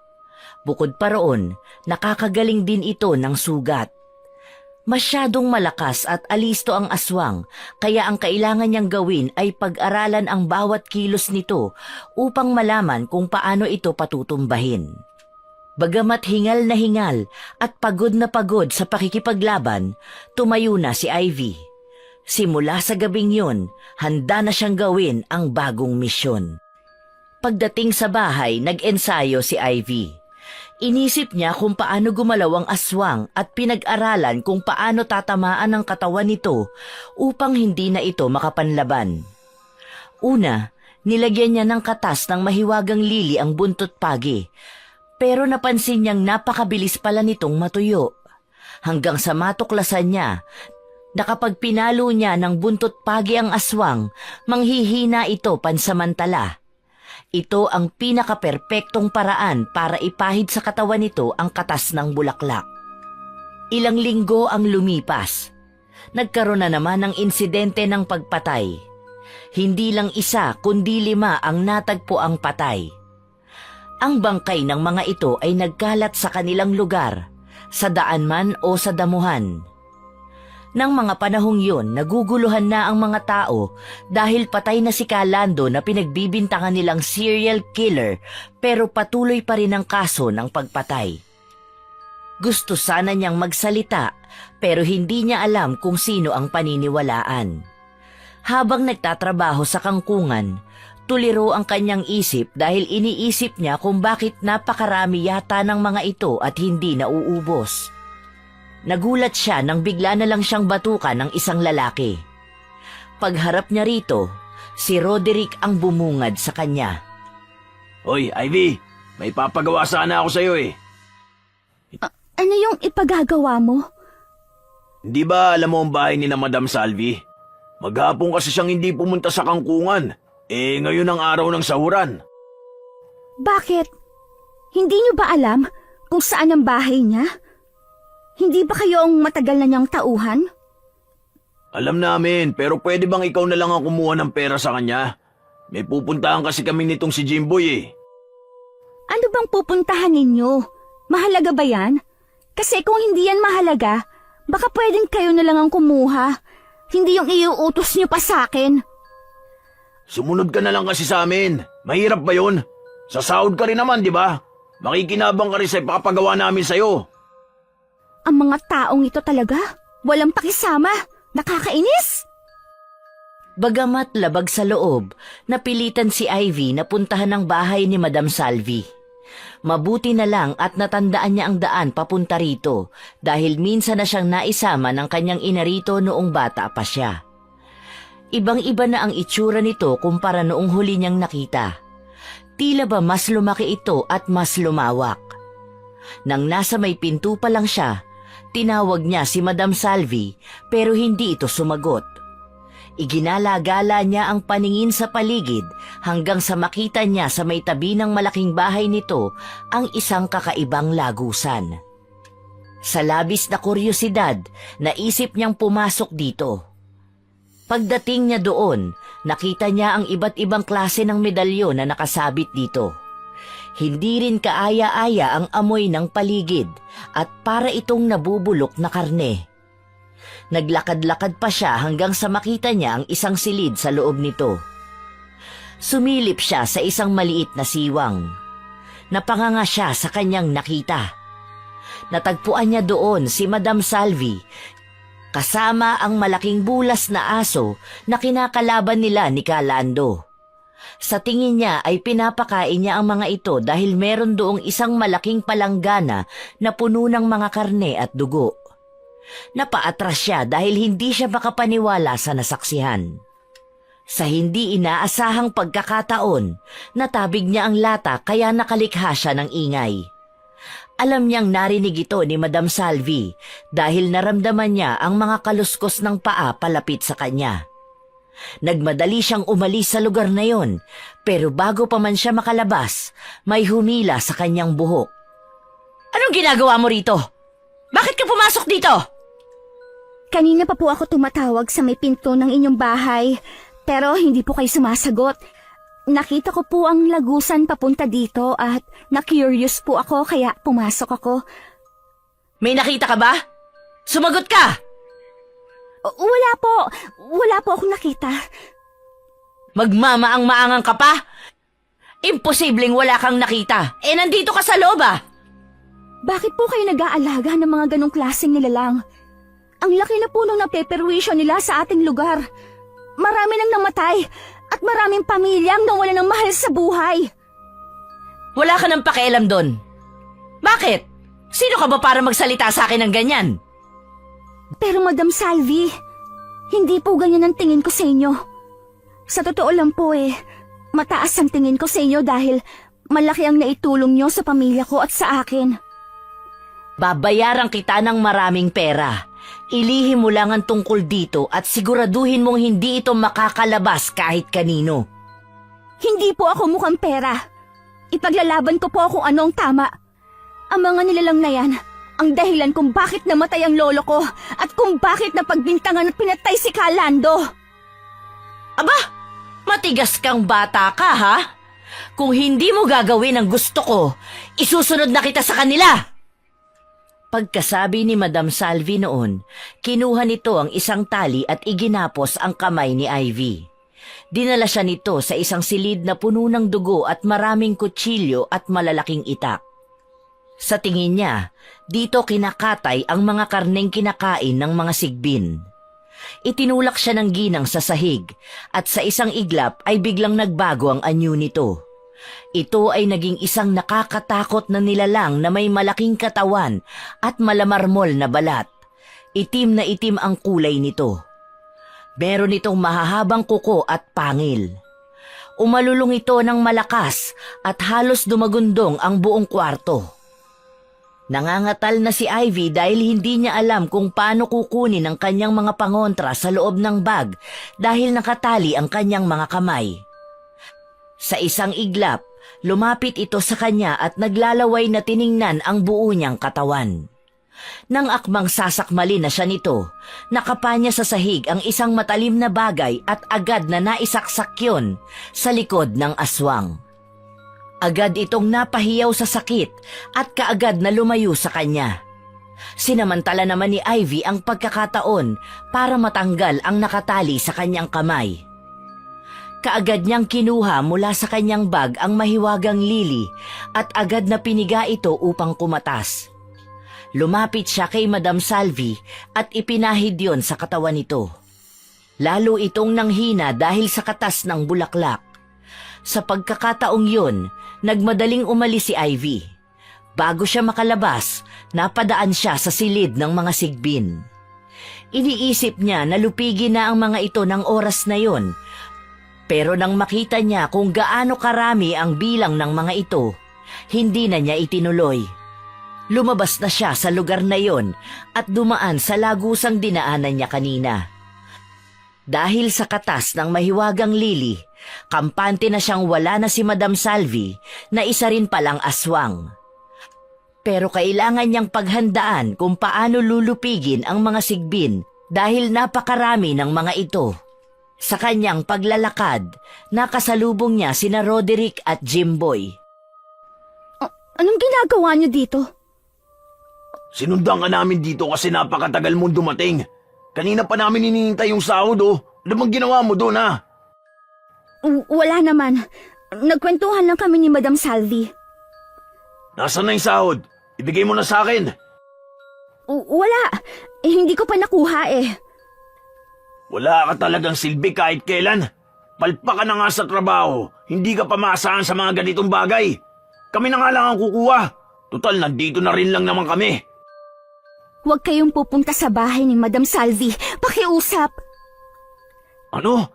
Bukod pa roon, nakakagaling din ito ng sugat. Masyadong malakas at alisto ang aswang, kaya ang kailangan niyang gawin ay pag-aralan ang bawat kilos nito upang malaman kung paano ito patutumbahin. Bagamat hingal na hingal at pagod na pagod sa pakikipaglaban, tumayo na si Ivy. Simula sa gabing yun, handa na siyang gawin ang bagong misyon. Pagdating sa bahay, nag-ensayo si Ivy. Inisip niya kung paano gumalaw ang aswang at pinag-aralan kung paano tatamaan ang katawan nito upang hindi na ito makapanlaban. Una, nilagyan niya ng katas ng mahiwagang lili ang buntot pagi, pero napansin niyang napakabilis pala nitong matuyo. Hanggang sa matuklasan niya na kapag pinalo niya ng buntot pagi ang aswang, manghihina ito pansamantala. Ito ang pinaka-perpektong paraan para ipahid sa katawan nito ang katas ng bulaklak. Ilang linggo ang lumipas. Nagkaroon na naman ng insidente ng pagpatay. Hindi lang isa kundi 5 ang natagpo ang patay. Ang bangkay ng mga ito ay nagkalat sa kanilang lugar, sa daan man o sa damuhan. Nang mga panahong yun, naguguluhan na ang mga tao dahil patay na si Calando na pinagbibintangan nilang serial killer pero patuloy pa rin ang kaso ng pagpatay. Gusto sana niyang magsalita pero hindi niya alam kung sino ang paniniwalaan. Habang nagtatrabaho sa kangkungan, tuliro ang kanyang isip dahil iniisip niya kung bakit napakarami yata ng mga ito at hindi nauubos. Nagulat siya nang bigla na lang siyang batukan ng isang lalaki. Pagharap niya rito, si Roderick ang bumungad sa kanya. Hoy, Ivy, may papagawa sana ako sa'yo eh. Ano yung ipagagawa mo? Di ba alam mo ang bahay ni na Madam Salvi? Maghapon kasi siyang hindi pumunta sa kangkungan. Ngayon ang araw ng sahuran. Bakit? Hindi niyo ba alam kung saan ang bahay niya? Hindi ba kayong matagal na niyang tauhan? Alam namin, pero pwede bang ikaw na lang ang kumuha ng pera sa kanya? May pupuntahan kasi kami nitong si Jimboy eh. Ano bang pupuntahan ninyo? Mahalaga ba yan? Kasi kung hindi yan mahalaga, baka pwedeng kayo na lang ang kumuha. Hindi yung iuutos niyo pa sa akin. Sumunod ka na lang kasi sa amin. Mahirap ba yun? Sasahod ka rin naman, di ba? Makikinabang ka rin sa ipapagawa namin sa'yo. Ang mga taong ito talaga, walang pakisama. Nakakainis! Bagamat labag sa loob, napilitan si Ivy na puntahan ang bahay ni Madam Salvi. Mabuti na lang at natandaan niya ang daan papunta rito dahil minsan na siyang naisama ng kanyang ina rito noong bata pa siya. Ibang-iba na ang itsura nito kumpara noong huli niyang nakita. Tila ba mas lumaki ito at mas lumawak. Nang nasa may pinto pa lang siya, tinawag niya si Madam Salvi pero hindi ito sumagot. Iginala-gala niya ang paningin sa paligid hanggang sa makita niya sa may tabi ng malaking bahay nito ang isang kakaibang lagusan. Sa labis na kuryosidad, naisip niyang pumasok dito. Pagdating niya doon, nakita niya ang iba't ibang klase ng medalyon na nakasabit dito. Hindi rin kaaya-aya ang amoy ng paligid at para itong nabubulok na karne. Naglakad-lakad pa siya hanggang sa makita niya ang isang silid sa loob nito. Sumilip siya sa isang maliit na siwang. Napanganga siya sa kanyang nakita. Natagpuan niya doon si Madam Salvi kasama ang malaking bulas na aso na kinakalaban nila ni Kalando. Sa tingin niya ay pinapakain niya ang mga ito dahil meron doong isang malaking palanggana na puno ng mga karne at dugo. Napaatras siya dahil hindi siya makapaniwala sa nasaksihan. Sa hindi inaasahang pagkakataon, natabig niya ang lata kaya nakalikha siya ng ingay. Alam niyang narinig ito ni Madam Salvi dahil naramdaman niya ang mga kaluskos ng paa palapit sa kanya. Nagmadali siyang umalis sa lugar na yon, pero bago pa man siya makalabas, may humila sa kanyang buhok. Anong ginagawa mo rito? Bakit ka pumasok dito? Kanina pa po ako tumatawag sa may pinto ng inyong bahay, pero hindi po kayo sumasagot. Nakita ko po ang lagusan papunta dito at na-curious po ako kaya pumasok ako. May nakita ka ba? Sumagot ka! Wala po akong nakita. Magmamaang-maangang ka pa? Imposibleng wala kang nakita. Nandito ka sa loob ah! Bakit po kayo nag-aalaga ng mga ganong klaseng nilalang? Ang laki na po nung napeperwisyo nila sa ating lugar. Marami nang namatay at maraming pamilyang nawala ng mahal sa buhay. Wala ka nang pakialam doon. Bakit? Sino ka ba para magsalita sa akin ng ganyan? Pero Madam Salvi, hindi po ganyan ang tingin ko sa inyo. Sa totoo lang po mataas ang tingin ko sa inyo dahil malaki ang naitulong nyo sa pamilya ko at sa akin. Babayaran kita ng maraming pera. Ilihim mo lang ang tungkol dito at siguraduhin mong hindi ito makakalabas kahit kanino. Hindi po ako mukhang pera. Ipaglalaban ko po kung anong tama. Ang mga nilalang na yan, ang dahilan kung bakit namatay ang lolo ko at kung bakit napagbintangan at pinatay si Kalando. Aba, matigas kang bata ka ha? Kung hindi mo gagawin ang gusto ko, isusunod na kita sa kanila. Pagkasabi ni Madam Salvi noon, kinuha nito ang isang tali at iginapos ang kamay ni Ivy. Dinala siya nito sa isang silid na puno ng dugo at maraming kutsilyo at malalaking itak. Sa tingin niya, dito kinakatay ang mga karneng kinakain ng mga sigbin. Itinulak siya ng ginang sa sahig at sa isang iglap ay biglang nagbago ang anyo nito. Ito ay naging isang nakakatakot na nilalang na may malaking katawan at malamarmol na balat. Itim na itim ang kulay nito. Meron itong mahahabang kuko at pangil. Umalulong ito ng malakas at halos dumagundong ang buong kwarto. Nangangatal na si Ivy dahil hindi niya alam kung paano kukunin ang kanyang mga pangontra sa loob ng bag dahil nakatali ang kanyang mga kamay. Sa isang iglap, lumapit ito sa kanya at naglalaway na tiningnan ang buo niyang katawan. Nang akmang sasakmali na siya nito, nakapa niya sa sahig ang isang matalim na bagay at agad na naisaksak yun sa likod ng aswang. Agad itong napahiyaw sa sakit at kaagad na lumayo sa kanya. Sinamantala naman ni Ivy ang pagkakataon para matanggal ang nakatali sa kanyang kamay. Kaagad niyang kinuha mula sa kanyang bag ang mahiwagang lili at agad na piniga ito upang kumatas. Lumapit siya kay Madam Salvi at ipinahid yon sa katawan nito. Lalo itong nanghina dahil sa katas ng bulaklak. Sa pagkakataong yon, nagmadaling umalis si Ivy. Bago siya makalabas, napadaan siya sa silid ng mga sigbin. Iniisip niya na lupigin na ang mga ito ng oras na yon. Pero nang makita niya kung gaano karami ang bilang ng mga ito, hindi na niya itinuloy. Lumabas na siya sa lugar na yon at dumaan sa lagusang dinaanan niya kanina. Dahil sa katas ng mahiwagang lili, kampante na siyang wala na si Madam Salvi na isa rin palang aswang. Pero kailangan niyang paghandaan kung paano lulupigin ang mga sigbin dahil napakarami ng mga ito. Sa kanyang paglalakad, nakasalubong niya sina Roderick at Jimboy. Anong ginagawa niyo dito? Sinundan ka namin dito kasi napakatagal mong dumating. Kanina pa namin hinihintay yung sahod Ano bang ginawa mo doon ha? Wala naman. Nagkwentuhan lang kami ni Madam Salvi. Nasaan na yung sahod? Ibigay mo na sa akin. Wala. Hindi ko pa nakuha eh. Wala ka talagang silbi kahit kailan. Palpa ka na nga sa trabaho. Hindi ka pa maasahan sa mga ganitong bagay. Kami na nga lang ang kukuha. Total, nandito na rin lang naman kami. Huwag kayong pupunta sa bahay ni Madam Salvi. Pakiusap. Ano?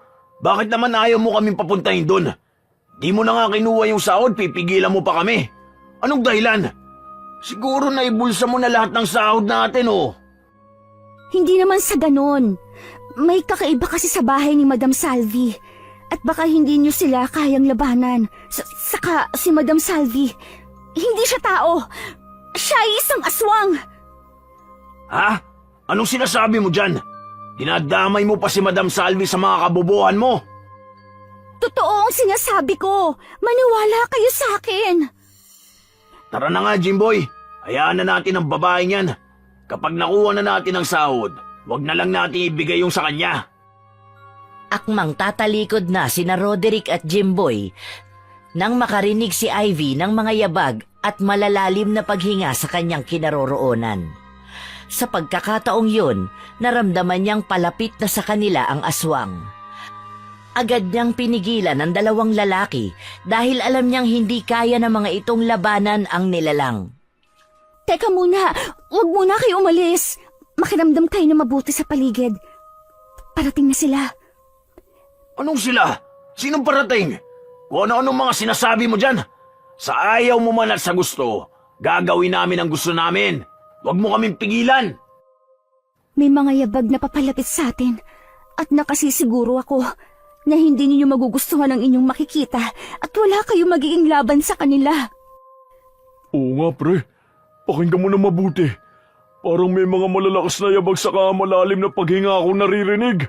Bakit naman ayaw mo kaming papuntahin doon? Di mo na nga kinuha yung sahod, pipigilan mo pa kami. Anong dahilan? Siguro na ibulsa mo na lahat ng sahod natin, oh. Hindi naman sa ganon. May kakaiba kasi sa bahay ni Madam Salvi. At baka hindi niyo sila kayang labanan. Saka si Madam Salvi, hindi siya tao. Siya ay isang aswang. Ha? Anong sinasabi mo dyan? Dinadamay mo pa si Madam Salvi sa mga kabobohan mo. Totoo ang sinasabi ko. Maniwala kayo sa akin. Tara na nga, Jimboy. Hayaan na natin ang babaeng yan. Kapag nakuha na natin ang sahod, wag na lang natin ibigay yung sa kanya. Akmang tatalikod na sina Roderick at Jimboy nang makarinig si Ivy ng mga yabag at malalalim na paghinga sa kanyang kinaroroonan. Sa pagkakataong yun, naramdaman niyang palapit na sa kanila ang aswang. Agad niyang pinigilan ang dalawang lalaki dahil alam niyang hindi kaya ng mga itong labanan ang nilalang. Teka muna, huwag muna kayo umalis. Makiramdam kayo na mabuti sa paligid. Parating na sila. Anong sila? Sinong parating? Kung ano-anong mga sinasabi mo dyan? Sa ayaw mo man at sa gusto, gagawin namin ang gusto namin. Huwag mo kaming pigilan. May mga yabag na papalapit sa atin at nakasisiguro ako na hindi ninyo magugustuhan ang inyong makikita at wala kayong magiging laban sa kanila. Oo nga, pre. Pakinggan mo na mabuti. Parang may mga malalakas na yabag sa malalim na paghinga ako naririnig.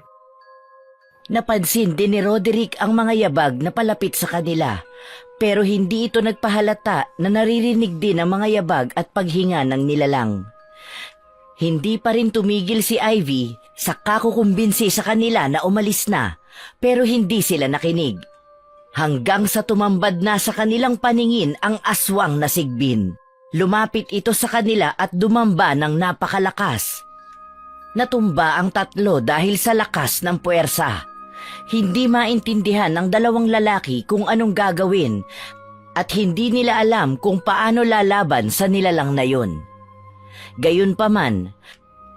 Napansin din ni Roderick ang mga yabag na palapit sa kanila, pero hindi ito nagpahalata na naririnig din ang mga yabag at paghinga ng nilalang. Hindi pa rin tumigil si Ivy sa kakukumbinsi sa kanila na umalis na, pero hindi sila nakinig. Hanggang sa tumambad na sa kanilang paningin ang aswang na Sigbin. Lumapit ito sa kanila at dumamba ng napakalakas. Natumba ang tatlo dahil sa lakas ng puwersa. Hindi maintindihan ng dalawang lalaki kung anong gagawin at hindi nila alam kung paano lalaban sa nilalang na yun. Gayunpaman,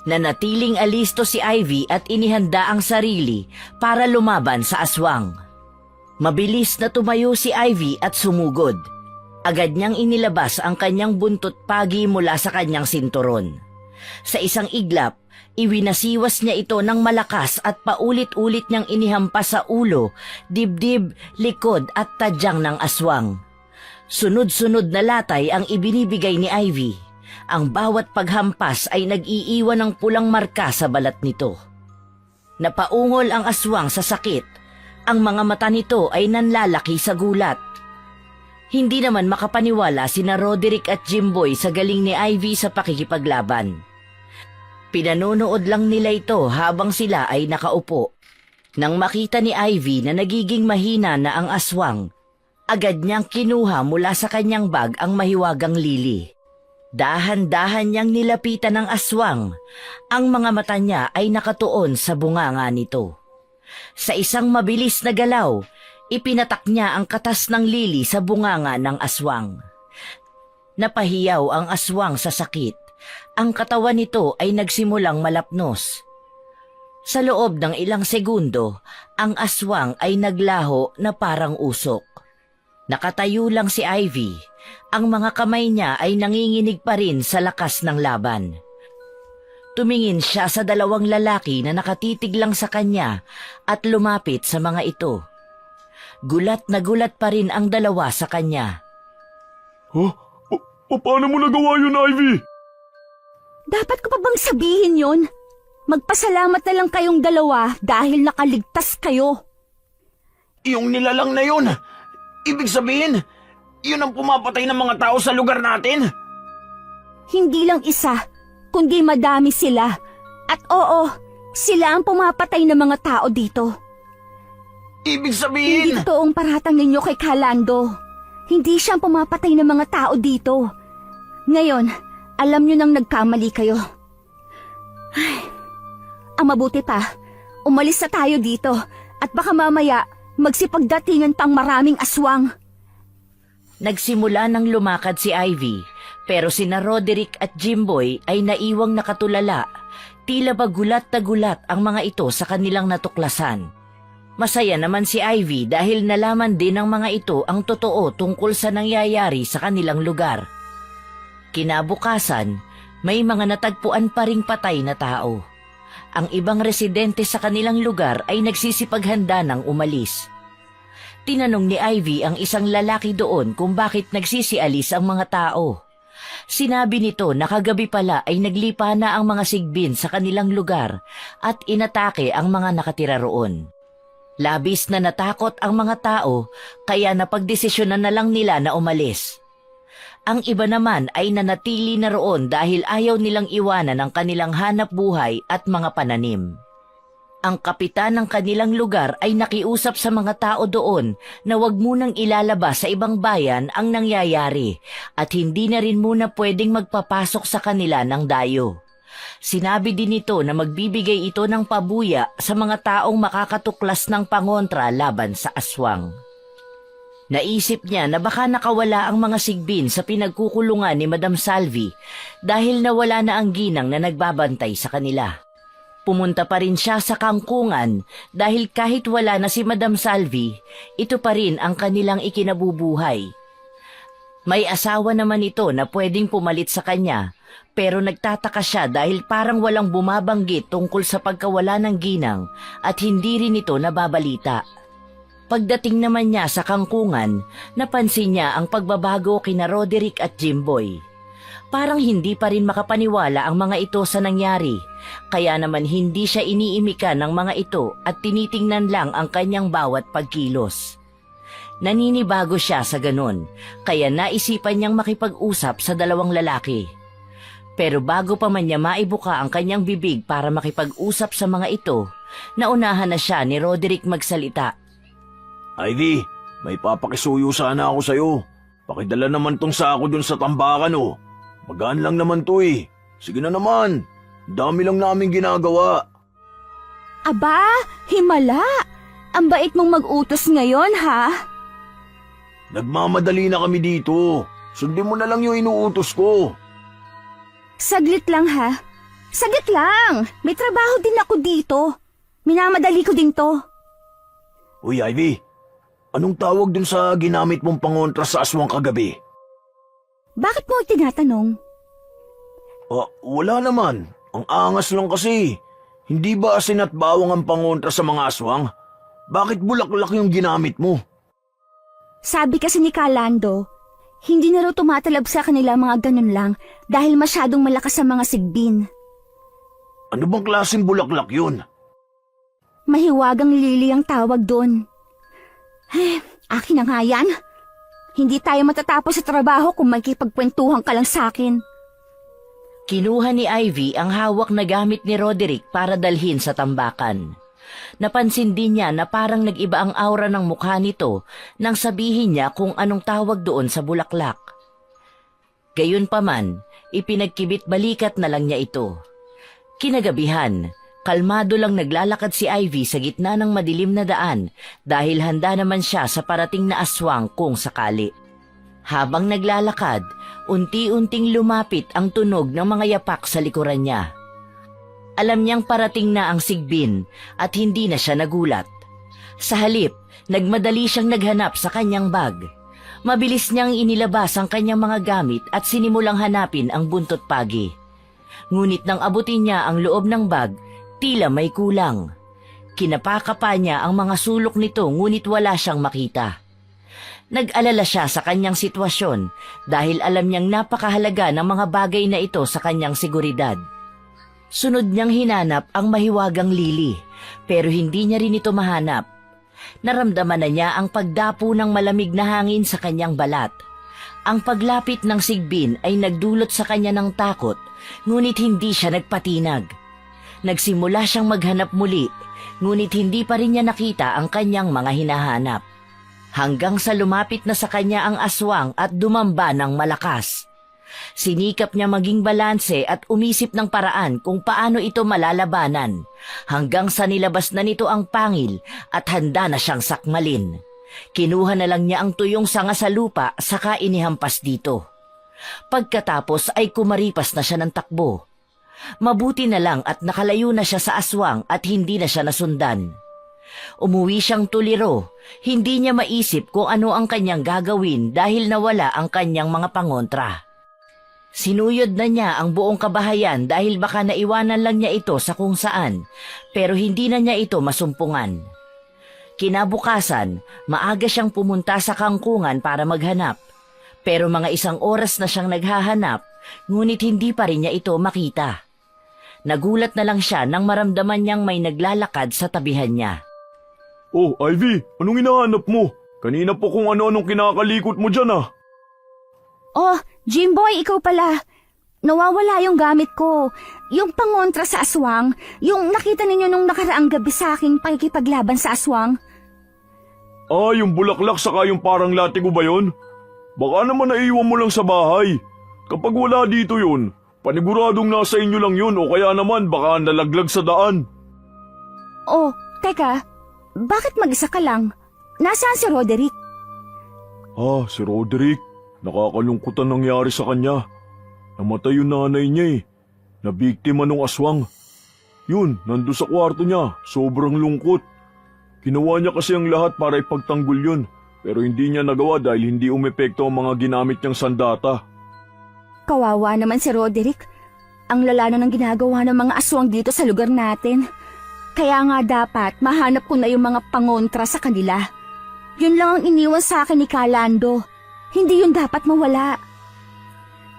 nanatiling alisto si Ivy at inihanda ang sarili para lumaban sa aswang. Mabilis na tumayo si Ivy at sumugod. Agad niyang inilabas ang kanyang buntot pagi mula sa kanyang sinturon. Sa isang iglap, iwinasiwas niya ito ng malakas at paulit-ulit niyang inihampas sa ulo, dibdib, likod at tadyang ng aswang. Sunod-sunod na latay ang ibinibigay ni Ivy. Ang bawat paghampas ay nag-iiwan ng pulang marka sa balat nito. Napaungol ang aswang sa sakit. Ang mga mata nito ay nanlalaki sa gulat. Hindi naman makapaniwala sina Roderick at Jimboy sa galing ni Ivy sa pakikipaglaban. Pinanonood lang nila ito habang sila ay nakaupo. Nang makita ni Ivy na nagiging mahina na ang aswang, agad niyang kinuha mula sa kanyang bag ang mahiwagang lili. Dahan-dahan niyang nilapitan ng aswang. Ang mga mata niya ay nakatuon sa bunganga nito. Sa isang mabilis na galaw, ipinatak niya ang katas ng lili sa bunganga ng aswang. Napahiyaw ang aswang sa sakit. Ang katawan nito ay nagsimulang malapnos. Sa loob ng ilang segundo, ang aswang ay naglaho na parang usok. Nakatayo lang si Ivy. Ang mga kamay niya ay nanginginig pa rin sa lakas ng laban. Tumingin siya sa dalawang lalaki na nakatitig lang sa kanya at lumapit sa mga ito. Gulat na gulat pa rin ang dalawa sa kanya. Huh? Paano mo nagawa yun, Ivy? Dapat ko pa bang sabihin yon? Magpasalamat na lang kayong dalawa dahil nakaligtas kayo. Yung nilalang na yun, ibig sabihin, yun ang pumapatay ng mga tao sa lugar natin? Hindi lang isa, kundi madami sila. At oo, sila ang pumapatay ng mga tao dito. Ibig Hindi sabihin... totoong paratang ninyo kay Kalando. Hindi siya ang pumapatay ng mga tao dito. Ngayon, alam nyo nang nagkamali kayo. Ang mabuti pa, umalis na tayo dito at baka mamaya magsipagdatingan pang maraming aswang. Nagsimula nang lumakad si Ivy, pero sina Roderick at Jimboy ay naiwang nakatulala. Tila ba gulat na gulat ang mga ito sa kanilang natuklasan. Masaya naman si Ivy dahil nalaman din ng mga ito ang totoo tungkol sa nangyayari sa kanilang lugar. Kinabukasan, may mga natagpuan pa ring patay na tao. Ang ibang residente sa kanilang lugar ay nagsisipaghanda ng umalis. Tinanong ni Ivy ang isang lalaki doon kung bakit nagsisialis ang mga tao. Sinabi nito na kagabi pala ay naglipa na ang mga sigbin sa kanilang lugar at inatake ang mga nakatira roon. Labis na natakot ang mga tao kaya napagdesisyonan na lang nila na umalis. Ang iba naman ay nanatili na roon dahil ayaw nilang iwanan ang kanilang hanap buhay at mga pananim. Ang kapitan ng kanilang lugar ay nakiusap sa mga tao doon na wag munang ilalabas sa ibang bayan ang nangyayari at hindi na rin muna pwedeng magpapasok sa kanila ng dayo. Sinabi din nito na magbibigay ito ng pabuya sa mga taong makakatuklas ng pangontra laban sa aswang. Naisip niya na baka nakawala ang mga sigbin sa pinagkukulungan ni Madam Salvi dahil nawala na ang ginang na nagbabantay sa kanila. Pumunta pa rin siya sa kangkungan dahil kahit wala na si Madam Salvi, ito pa rin ang kanilang ikinabubuhay. May asawa naman ito na pwedeng pumalit sa kanya pero nagtataka siya dahil parang walang bumabanggit tungkol sa pagkawala ng ginang at hindi rin ito nababalita. Pagdating naman niya sa kangkungan, napansin niya ang pagbabago kina Roderick at Jimboy. Parang hindi pa rin makapaniwala ang mga ito sa nangyari, kaya naman hindi siya iniimikan ng mga ito at tinitingnan lang ang kanyang bawat pagkilos. Naninibago siya sa ganun, kaya naisipan niyang makipag-usap sa dalawang lalaki. Pero bago pa man niya maibuka ang kanyang bibig para makipag-usap sa mga ito, naunahan na siya ni Roderick magsalita. Ivy, may papakisuyo sana ako sa'yo. Pakidala naman tong sako dun sa tambakan oh. Magaan lang naman to eh. Sige na naman. Dami lang namin ginagawa. Aba, himala! Ang bait mong mag-utos ngayon, ha? Nagmamadali na kami dito. Sundin mo na lang yung inuutos ko. Saglit lang, ha? Saglit lang! May trabaho din ako dito. Minamadali ko din to. Uy, Ivy. Anong tawag dun sa ginamit mong pangontra sa aswang kagabi? Bakit mo tinatanong? Wala naman. Ang angas lang kasi. Hindi ba asin at bawang ang pangontra sa mga aswang? Bakit bulaklak yung ginamit mo? Sabi kasi ni Kalando, hindi na raw tumatalab sa kanila mga ganun lang dahil masyadong malakas sa mga sigbin. Ano bang klaseng bulaklak yun? Mahiwagang lili ang tawag doon. Akin na nga yan. Hindi tayo matatapos sa trabaho kung magkipagkwentuhan ka lang sa akin. Kinuha ni Ivy ang hawak na gamit ni Roderick para dalhin sa tambakan. Napansin din niya na parang nag-iba ang aura ng mukha nito nang sabihin niya kung anong tawag doon sa bulaklak. Gayunpaman, ipinagkibit balikat na lang niya ito. Kinagabihan, kalmado lang naglalakad si Ivy sa gitna ng madilim na daan dahil handa naman siya sa parating na aswang kung sakali. Habang naglalakad, unti-unting lumapit ang tunog ng mga yapak sa likuran niya. Alam niyang parating na ang sigbin at hindi na siya nagulat. Sa halip, nagmadali siyang naghanap sa kanyang bag. Mabilis niyang inilabas ang kanyang mga gamit at sinimulang hanapin ang buntot pagi. Ngunit nang abutin niya ang loob ng bag, tila may kulang. Kinapakapa niya ang mga sulok nito ngunit wala siyang makita. Nag-alala siya sa kanyang sitwasyon dahil alam niyang napakahalaga ng mga bagay na ito sa kanyang seguridad. Sunod niyang hinanap ang mahiwagang lili pero hindi niya rin ito mahanap. Naramdaman na niya ang pagdapo ng malamig na hangin sa kanyang balat. Ang paglapit ng sigbin ay nagdulot sa kanya ng takot ngunit hindi siya nagpatinag. Nagsimula siyang maghanap muli, ngunit hindi pa rin niya nakita ang kanyang mga hinahanap. Hanggang sa lumapit na sa kanya ang aswang at dumamba ng malakas. Sinikap niya maging balanse at umisip ng paraan kung paano ito malalabanan, hanggang sa nilabas na nito ang pangil at handa na siyang sakmalin. Kinuha na lang niya ang tuyong sanga sa lupa saka inihampas dito. Pagkatapos ay kumaripas na siya ng takbo. Mabuti na lang at nakalayo na siya sa aswang at hindi na siya nasundan. Umuwi siyang tuliro, hindi niya maisip kung ano ang kanyang gagawin dahil nawala ang kanyang mga pangontra. Sinuyod na niya ang buong kabahayan dahil baka naiwanan lang niya ito sa kung saan, pero hindi na niya ito masumpungan. Kinabukasan, maaga siyang pumunta sa kangkungan para maghanap, pero mga 1 oras na siyang naghahanap, ngunit hindi pa rin niya ito makita. Nagulat na lang siya nang maramdaman niyang may naglalakad sa tabihan niya. Oh, Ivy, anong hinahanap mo? Kanina po kung ano-anong kinakalikot mo dyan ah. Oh, Jimboy, ikaw pala. Nawawala yung gamit ko. Yung pangontra sa aswang, yung nakita ninyo nung nakaraang gabi sa aking pakikipaglaban sa aswang. Ah, yung bulaklak saka yung parang latigo ba yun? Baka naman naiwan mo lang sa bahay. Kapag wala dito yun, paniguradong nasa inyo lang yun o kaya naman baka nalaglag sa daan. Oh, teka, bakit mag-isa ka lang? Nasaan si Roderick? Ah, si Roderick. Nakakalungkot ang nangyari sa kanya. Namatay yung nanay niya eh. Nabiktima ng aswang. Yun, nandun sa kwarto niya. Sobrang lungkot. Ginawa niya kasi ang lahat para ipagtanggol yun. Pero hindi niya nagawa dahil hindi umepekto ang mga ginamit niyang sandata. Kawawa naman si Roderick. Ang lala na ng ginagawa ng mga aswang dito sa lugar natin. Kaya nga dapat mahanap ko na yung mga pangontra sa kanila. Yun lang ang iniwan sa akin ni Kalando. Hindi yun dapat mawala.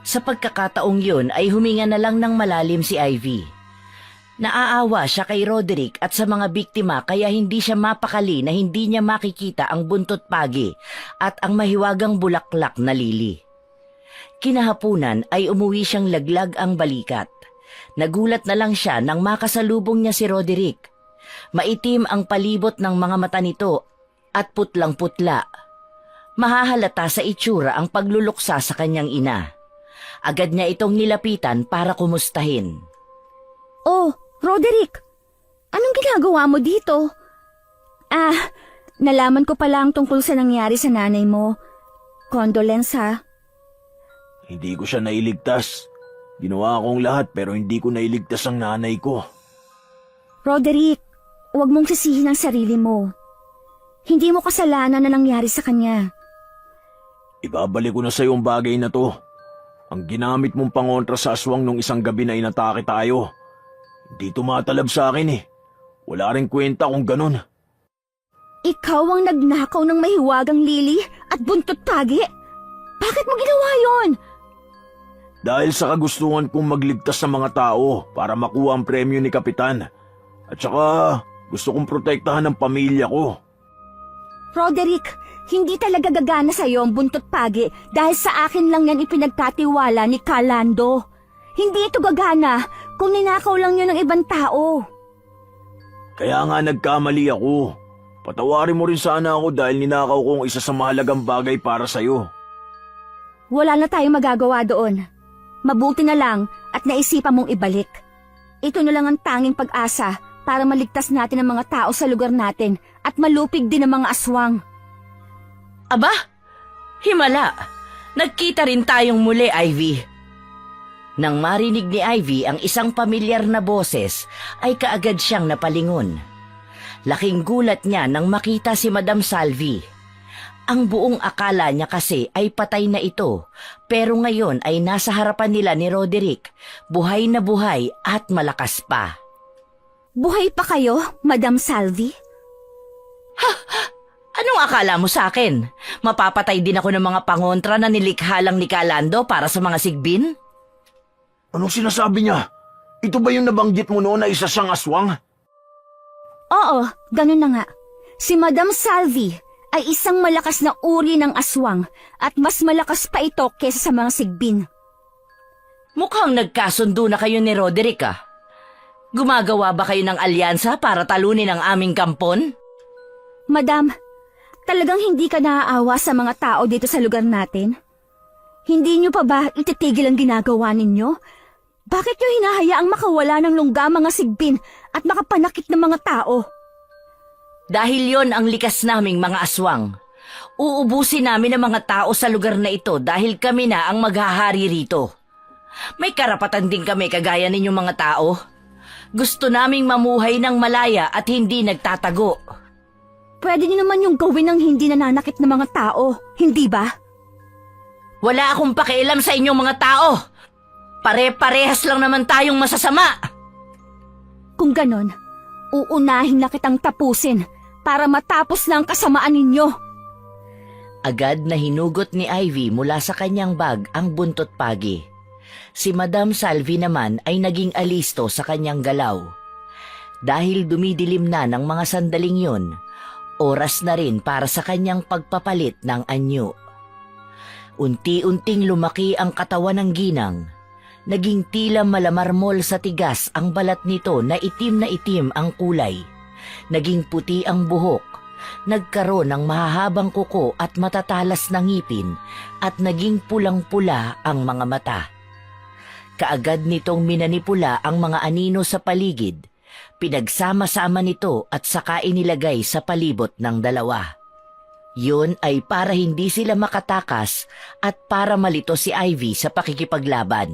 Sa pagkakataong yun ay huminga na lang ng malalim si Ivy. Naaawa siya kay Roderick at sa mga biktima kaya hindi siya mapakali na hindi niya makikita ang buntot pagi at ang mahiwagang bulaklak na lili. Kinahapunan ay umuwi siyang laglag ang balikat. Nagulat na lang siya nang makasalubong niya si Roderick. Maitim ang palibot ng mga mata nito at putlang-putla. Mahahalata sa itsura ang pagluluksa sa kanyang ina. Agad niya itong nilapitan para kumustahin. Oh, Roderick! Anong ginagawa mo dito? Ah, nalaman ko pala ang tungkol sa nangyari sa nanay mo. Condolence ha. Hindi ko siya nailigtas. Ginawa akong lahat pero hindi ko nailigtas ang nanay ko. Roderick, huwag mong sisihin ang sarili mo. Hindi mo kasalanan na nangyari sa kanya. Ibabalik ko na sa yung bagay na to. Ang ginamit mong pangontra sa aswang nung isang gabi na inatake tayo. Hindi tumatalab sa akin eh. Wala rin kwenta kung ganun. Ikaw ang nagnakaw ng mahiwagang lili at buntot pagi? Bakit mo ginawa yon? Dahil sa kagustuhan kong magligtas sa mga tao para makuha ang premyo ni Kapitan. At saka gusto kong protektahan ang pamilya ko. Roderick, hindi talaga gagana sa'yo ang buntot pagi dahil sa akin lang yan ipinagkatiwala ni Kalando. Hindi ito gagana kung ninakaw lang yun ng ibang tao. Kaya nga nagkamali ako. Patawarin mo rin sana ako dahil ninakaw ko ang isa sa mahalagang bagay para sa'yo. Wala na tayong magagawa doon. Mabuti na lang at naisipan mong ibalik. Ito na lang ang tanging pag-asa para maligtas natin ang mga tao sa lugar natin at malupig din ang mga aswang. Aba, himala! Nagkita rin tayong muli, Ivy. Nang marinig ni Ivy ang isang pamilyar na boses, ay kaagad siyang napalingon. Laking gulat niya nang makita si Madam Salvi. Ang buong akala niya kasi ay patay na ito, pero ngayon ay nasa harapan nila ni Roderick, buhay na buhay at malakas pa. Buhay pa kayo, Madam Salvi? Anong akala mo sa akin? Mapapatay din ako ng mga pangontra na nilikha lang ni Kalando para sa mga sigbin? Anong sinasabi niya? Ito ba yung nabanggit mo noon na isa siyang aswang? Oo, ganun na nga. Si Madam Salvi ay isang malakas na uri ng aswang at mas malakas pa ito kesa sa mga sigbin. Mukhang nagkasundo na kayo ni Roderick ah. Gumagawa ba kayo ng alyansa para talunin ang aming kampon? Madam, talagang hindi ka naaawa sa mga tao dito sa lugar natin? Hindi niyo pa ba ititigil ang ginagawa ninyo? Bakit niyo hinahayaang makawala ng lungga mga sigbin at makapanakit ng mga tao? Dahil yon ang likas naming mga aswang. Uubusin namin ang mga tao sa lugar na ito dahil kami na ang maghahari rito. May karapatan din kami kagaya ninyong mga tao. Gusto naming mamuhay ng malaya at hindi nagtatago. Pwede niyo naman yung gawin ng hindi nananakit ng mga tao, hindi ba? Wala akong pakialam sa inyong mga tao. Pare-parehas lang naman tayong masasama. Kung ganon, uunahin na kitang tapusin para matapos na ang kasamaan ninyo. Agad na hinugot ni Ivy mula sa kanyang bag ang buntot pagi. Si Madam Salvi naman ay naging alisto sa kanyang galaw. Dahil dumidilim na ng mga sandaling yun, oras na rin para sa kanyang pagpapalit ng anyo. Unti-unting lumaki ang katawan ng ginang. Naging tila malamarmol sa tigas ang balat nito na itim ang kulay. Naging puti ang buhok. Nagkaroon ng mahahabang kuko at matatalas na ngipin at naging pulang-pula ang mga mata. Kaagad nitong minanipula ang mga anino sa paligid. Pinagsama-sama nito at saka inilagay sa palibot ng dalawa. Yun ay para hindi sila makatakas at para malito si Ivy sa pakikipaglaban.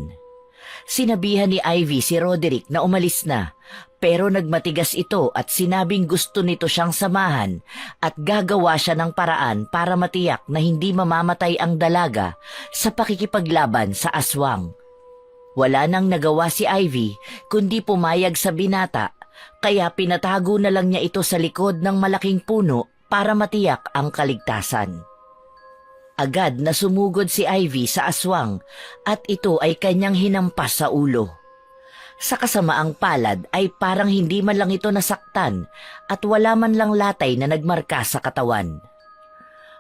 Sinabihan ni Ivy si Roderick na umalis na, pero nagmatigas ito at sinabing gusto nito siyang samahan at gagawa siya ng paraan para matiyak na hindi mamamatay ang dalaga sa pakikipaglaban sa aswang. Wala nang nagawa si Ivy kundi pumayag sa binata, kaya pinatago na lang niya ito sa likod ng malaking puno para matiyak ang kaligtasan. Agad na sumugod si Ivy sa aswang at ito ay kanyang hinampas sa ulo. Sa kasamaang palad ay parang hindi man lang ito nasaktan at wala man lang latay na nagmarka sa katawan.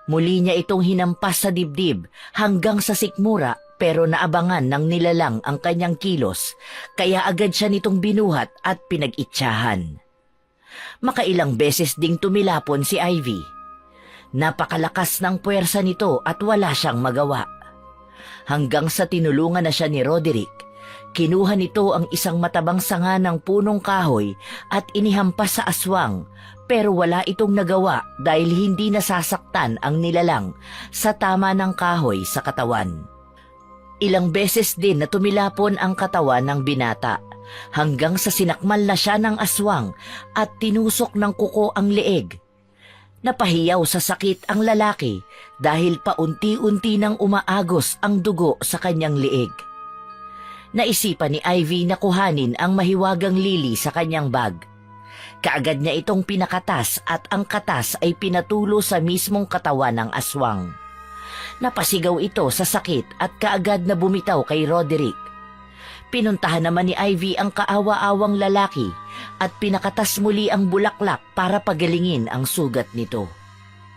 Muli niya itong hinampas sa dibdib hanggang sa sikmura pero naabangan ng nilalang ang kanyang kilos kaya agad siya nitong binuhat at pinag-itsahan. Makailang beses ding tumilapon si Ivy. Napakalakas ng puwersa nito at wala siyang magawa. Hanggang sa tinulungan na siya ni Roderick, kinuha nito ang isang matabang sanga ng punong kahoy at inihampas sa aswang pero wala itong nagawa dahil hindi nasasaktan ang nilalang sa tama ng kahoy sa katawan. Ilang beses din na tumilapon ang katawan ng binata hanggang sa sinakmal na siya ng aswang at tinusok ng kuko ang leeg. Napahiyaw sa sakit ang lalaki dahil paunti-unti nang umaagos ang dugo sa kanyang leeg. Naisipan ni Ivy na kuhanin ang mahiwagang lili sa kanyang bag. Kaagad niya itong pinakatas at ang katas ay pinatulo sa mismong katawan ng aswang. Napasigaw ito sa sakit at kaagad na bumitaw kay Roderick. Pinuntahan naman ni Ivy ang kaawa-awang lalaki at pinakatas muli ang bulaklak para pagalingin ang sugat nito.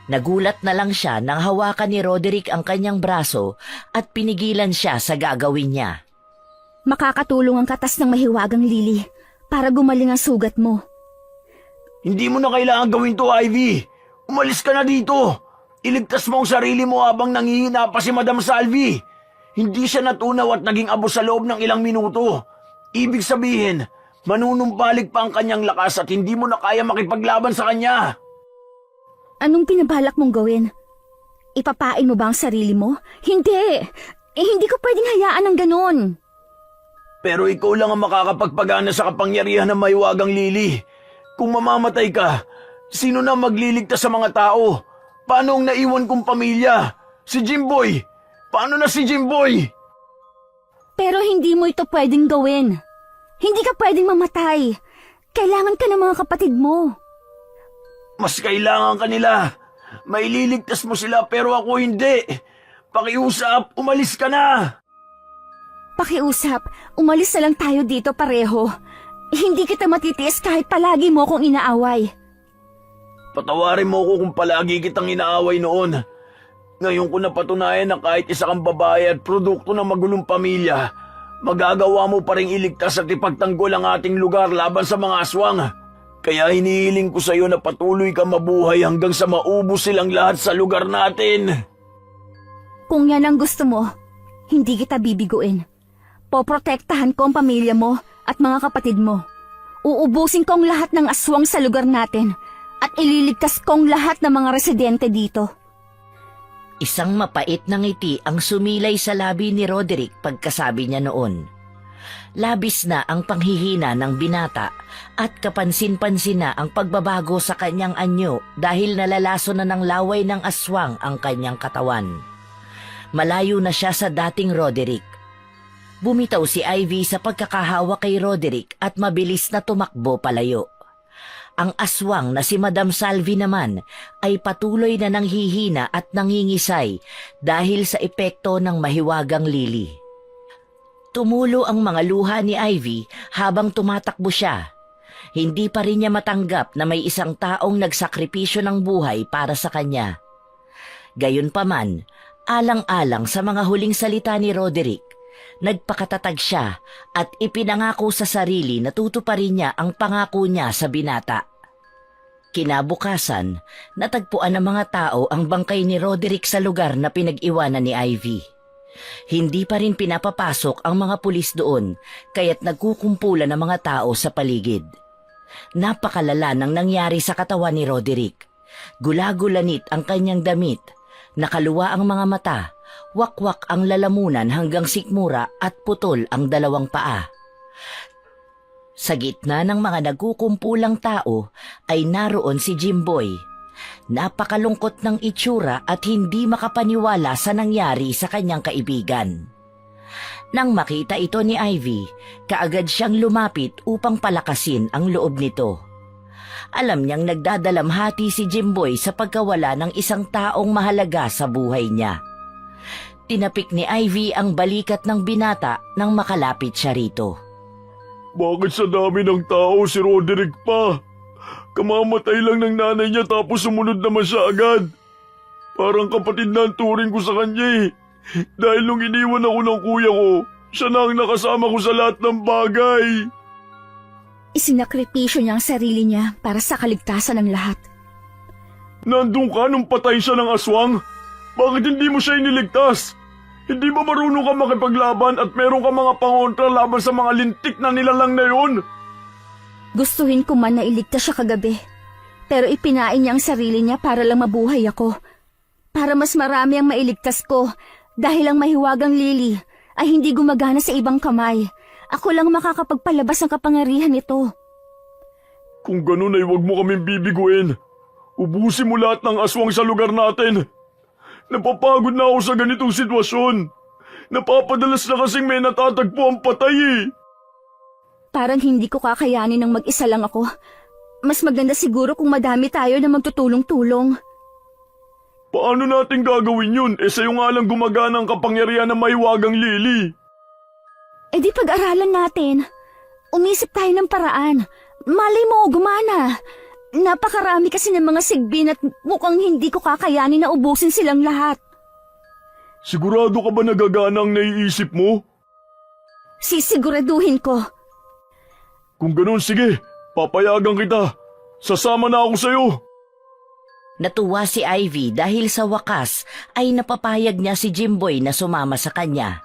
Nagulat na lang siya nang hawakan ni Roderick ang kanyang braso at pinigilan siya sa gagawin niya. Makakatulong ang katas ng mahiwagang lili para gumaling ang sugat mo. Hindi mo na kailangan gawin to, Ivy. Umalis ka na dito. Iligtas mo ang sarili mo habang nangihina pa si Madam Salvi. Hindi siya natunaw at naging abo sa loob ng ilang minuto. Ibig sabihin, manunumpalik pa ang kanyang lakas at hindi mo na kaya makipaglaban sa kanya. Anong pinabalak mong gawin? Ipapain mo ba ang sarili mo? Hindi! Hindi ko pwedeng hayaan ng ganon. Pero ikaw lang ang makakapagpagana sa kapangyarihan ng mahiwagang lili. Kung mamamatay ka, sino na magliligtas sa mga tao? Paano ang naiwan kong pamilya? Si Jimboy! Paano na si Jimboy? Pero hindi mo ito pwedeng gawin. Hindi ka pwedeng mamatay. Kailangan ka ng mga kapatid mo. Mas kailangan ka nila. Maililigtas mo sila pero ako hindi. Pakiusap, umalis ka na. Pakiusap, umalis na lang tayo dito pareho. Hindi kita matitiis kahit palagi mo akong inaaway. Patawarin mo ko kung palagi kitang inaaway noon. Ngayon ko napatunayan na kahit isa kang babae at produkto ng magulong pamilya, magagawa mo pa rin iligtas at ipagtanggol ang ating lugar laban sa mga aswang. Kaya hinihiling ko sa iyo na patuloy ka mabuhay hanggang sa maubos silang lahat sa lugar natin. Kung yan ang gusto mo, Hindi kita bibiguin. Poprotektahan ko ang pamilya mo at mga kapatid mo. Uubusin ko ang lahat ng aswang sa lugar natin at ililigtas ko ang lahat ng mga residente dito. Isang mapait na ngiti ang sumilay sa labi ni Roderick pagkasabi niya noon. Labis na ang panghihina ng binata at kapansin-pansin na ang pagbabago sa kanyang anyo dahil nalalaso na ng laway ng aswang ang kanyang katawan. Malayo na siya sa dating Roderick. Bumitaw si Ivy sa pagkakahawa kay Roderick at mabilis na tumakbo palayo. Ang aswang na si Madam Salvi naman ay patuloy na nanghihina at nangingisay dahil sa epekto ng mahiwagang lili. Tumulo ang mga luha ni Ivy habang tumatakbo siya. Hindi pa rin niya matanggap na may isang taong nagsakripisyo ng buhay para sa kanya. Gayunpaman, alang-alang sa mga huling salita ni Roderick, nagpakatatag siya at ipinangako sa sarili na tutuparin niya ang pangako niya sa binata. Kinabukasan, natagpuan ng mga tao ang bangkay ni Roderick sa lugar na pinag-iwanan ni Ivy. Hindi pa rin pinapapasok ang mga pulis doon kaya't nagkukumpulan ng mga tao sa paligid. Napakalala ng nangyari sa katawan ni Roderick. Gulagulanit ang kanyang damit, nakaluwa ang mga mata, wakwak ang lalamunan hanggang sikmura at putol ang dalawang paa. Sa gitna ng mga nagkukumpulang tao ay naroon si Jimboy. Napakalungkot ng itsura at hindi makapaniwala sa nangyari sa kanyang kaibigan. Nang makita ito ni Ivy, kaagad siyang lumapit upang palakasin ang loob nito. Alam niyang nagdadalamhati si Jimboy sa pagkawala ng isang taong mahalaga sa buhay niya. Tinapik ni Ivy ang balikat ng binata nang makalapit siya rito. Bakit sa dami ng tao si Roderick pa? Kamamatay lang ng nanay niya tapos sumunod naman siya agad. Parang kapatid na ang turing ko sa kanya eh. Dahil nung iniwan ako ng kuya ko, siya na ang nakasama ko sa lahat ng bagay. Isinakripisyo niya ang sarili niya para sa kaligtasan ng lahat. Nandun ka nung patay siya ng aswang? Bakit hindi mo siya iniligtas? Hindi ba marunong ka makipaglaban at meron ka mga pangontra laban sa mga lintik na nilalang na yun? Gustuhin ko man na iligtas siya kagabi. Pero ipinain niya ang sarili niya para lang mabuhay ako. Para mas marami ang mailigtas ko dahil ang mahiwagang lili ay hindi gumagana sa ibang kamay. Ako lang makakapagpalabas ng kapangyarihan nito. Kung ganun ay huwag mo kaming bibiguin. Ubusin mo lahat ng aswang sa lugar natin. Napapagod na ako sa ganitong sitwasyon. Napapadalas na kasing may natatagpo ang patay eh. Parang hindi ko kakayanin ng mag-isa lang ako. Mas maganda siguro kung madami tayo na magtutulong-tulong. Paano natin gagawin yun? Sa'yo nga lang gumagana ang kapangyarihan ng mahiwagang lili. Di pag-aralan natin. Umisip tayo ng paraan. Malay mo, gumana. Napakarami kasi ng mga sigbin at mukhang hindi ko kakayanin na ubusin silang lahat. Sigurado ka ba nagagana ang naiisip mo? Sisiguraduhin ko. Kung ganun, sige. Papayagan kita. Sasama na ako sa'yo. Natuwa si Ivy dahil sa wakas ay napapayag niya si Jimboy na sumama sa kanya.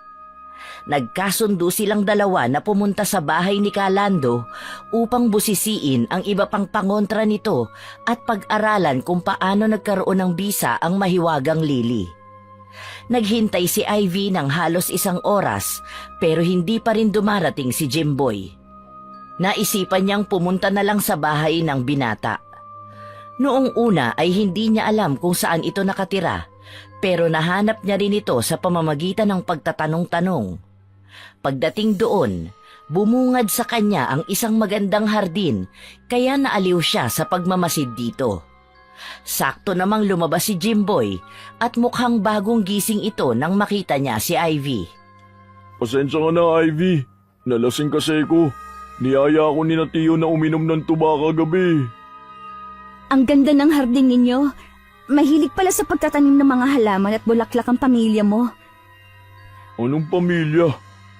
Nagkasundo silang dalawa na pumunta sa bahay ni Calando upang busisiin ang iba pang pangontra nito at pag-aralan kung paano nagkaroon ng bisa ang mahiwagang lili. Naghintay si Ivy ng halos 1 oras pero hindi pa rin dumarating si Jimboy. Naisipan niyang pumunta na lang sa bahay ng binata. Noong una ay hindi niya alam kung saan ito nakatira pero nahanap niya rin ito sa pamamagitan ng pagtatanong-tanong. Pagdating doon, bumungad sa kanya ang isang magandang hardin kaya naaliw siya sa pagmamasid dito. Sakto namang lumabas si Jimboy at mukhang bagong gising ito nang makita niya si Ivy. Pasensya ka na, Ivy. Nalasing kasi ko. Niyaya ako ni Tio na uminom ng tuba kagabi. Ang ganda ng hardin ninyo. Mahilig pala sa pagtatanim ng mga halaman at bulaklak ang pamilya mo. Anong pamilya?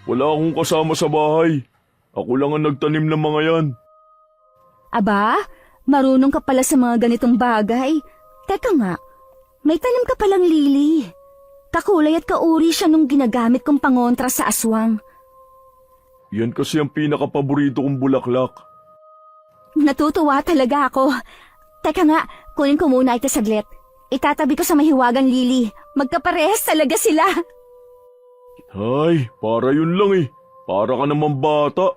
Wala akong kasama sa bahay. Ako lang ang nagtanim ng mga yan. Aba, marunong ka pala sa mga ganitong bagay. Teka nga, may tanim ka palang lili. Kakulay at kauri siya nung ginagamit kong pangontra sa aswang. Yan kasi ang pinakapaborito kong bulaklak. Natutuwa talaga ako. Teka nga, kunin ko muna ito saglit. Itatabi ko sa mahiwagang lili. Magkaparehas talaga sila. Ay, para yun lang eh. Para ka naman bata.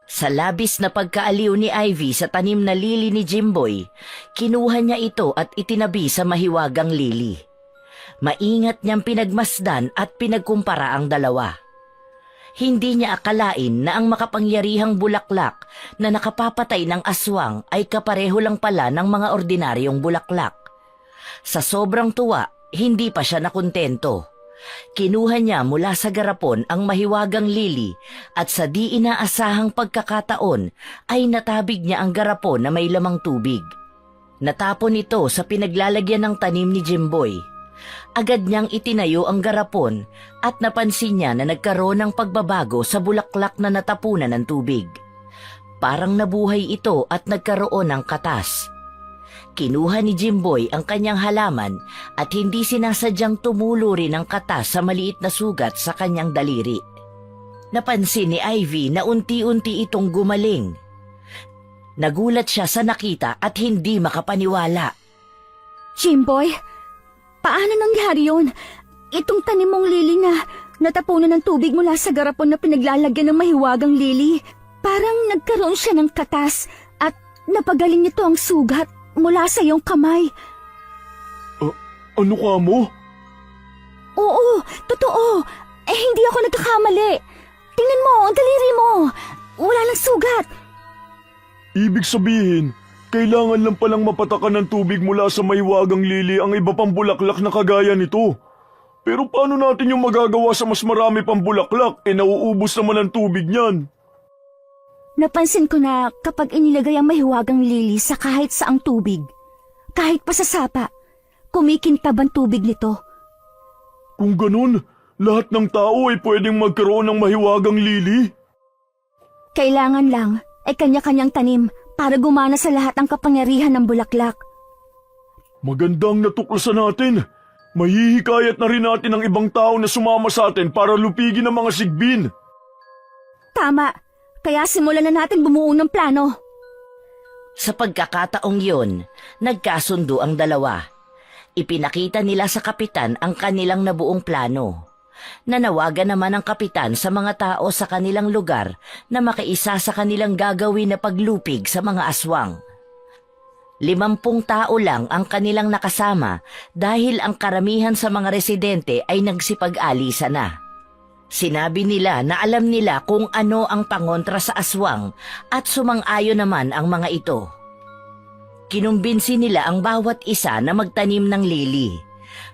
Sa labis na pagkaaliw ni Ivy sa tanim na lili ni Jimboy, kinuha niya ito at itinabi sa mahiwagang lili. Maingat niyang pinagmasdan at pinagkumpara ang dalawa. Hindi niya akalain na ang makapangyarihang bulaklak na nakapapatay ng aswang ay kapareho lang pala ng mga ordinaryong bulaklak. Sa sobrang tuwa, hindi pa siya nakontento. Kinuha niya mula sa garapon ang mahiwagang lili at sa di inaasahang pagkakataon ay natabig niya ang garapon na may lamang tubig. Natapon ito sa pinaglalagyan ng tanim ni Jimboy. Agad niyang itinayo ang garapon at napansin niya na nagkaroon ng pagbabago sa bulaklak na natapunan ng tubig. Parang nabuhay ito at nagkaroon ng katas. Kinuha ni Jimboy ang kanyang halaman at hindi sinasadyang tumulo rin ang katas sa maliit na sugat sa kanyang daliri. Napansin ni Ivy na unti-unti itong gumaling. Nagulat siya sa nakita at hindi makapaniwala. Jimboy, paano nangyari yun? Itong tanim mong lili na natapunan ng tubig mula sa garapon na pinaglalagyan ng mahiwagang lili. Parang nagkaroon siya ng katas at napagaling nito ang sugat mula sa iyong kamay. Ano ka mo? Oo, totoo. Hindi ako nagkakamali. Tingnan mo, ang daliri mo. Wala lang sugat. Ibig sabihin, kailangan lang palang mapatakan ng tubig mula sa mahiwagang lili ang iba pang bulaklak na kagaya nito. Pero paano natin yung magagawa sa mas marami pang bulaklak? Nauubos naman ang tubig niyan. Napansin ko na kapag inilagay ang mahiwagang lili sa kahit saang tubig, kahit pa sa sapa, kumikintab ang tubig nito. Kung ganun, lahat ng tao ay pwedeng magkaroon ng mahiwagang lili? Kailangan lang ay kanya-kanyang tanim para gumana sa lahat ang kapangyarihan ng bulaklak. Magandang natuklasan natin. Mahihikayat na rin natin ang ibang tao na sumama sa atin para lupigin ang mga sigbin. Tama, kaya simulan na natin bumuo ng plano. Sa pagkakataong yun, nagkasundo ang dalawa. Ipinakita nila sa kapitan ang kanilang nabuong plano. Nanawagan naman ang kapitan sa mga tao sa kanilang lugar na makiisa sa kanilang gagawin na paglupig sa mga aswang. 50 tao lang ang kanilang nakasama dahil ang karamihan sa mga residente ay nagsipag-alisa na. Sinabi nila na alam nila kung ano ang pangontra sa aswang at sumang-ayon naman ang mga ito. Kinumbinsi nila ang bawat isa na magtanim ng lili.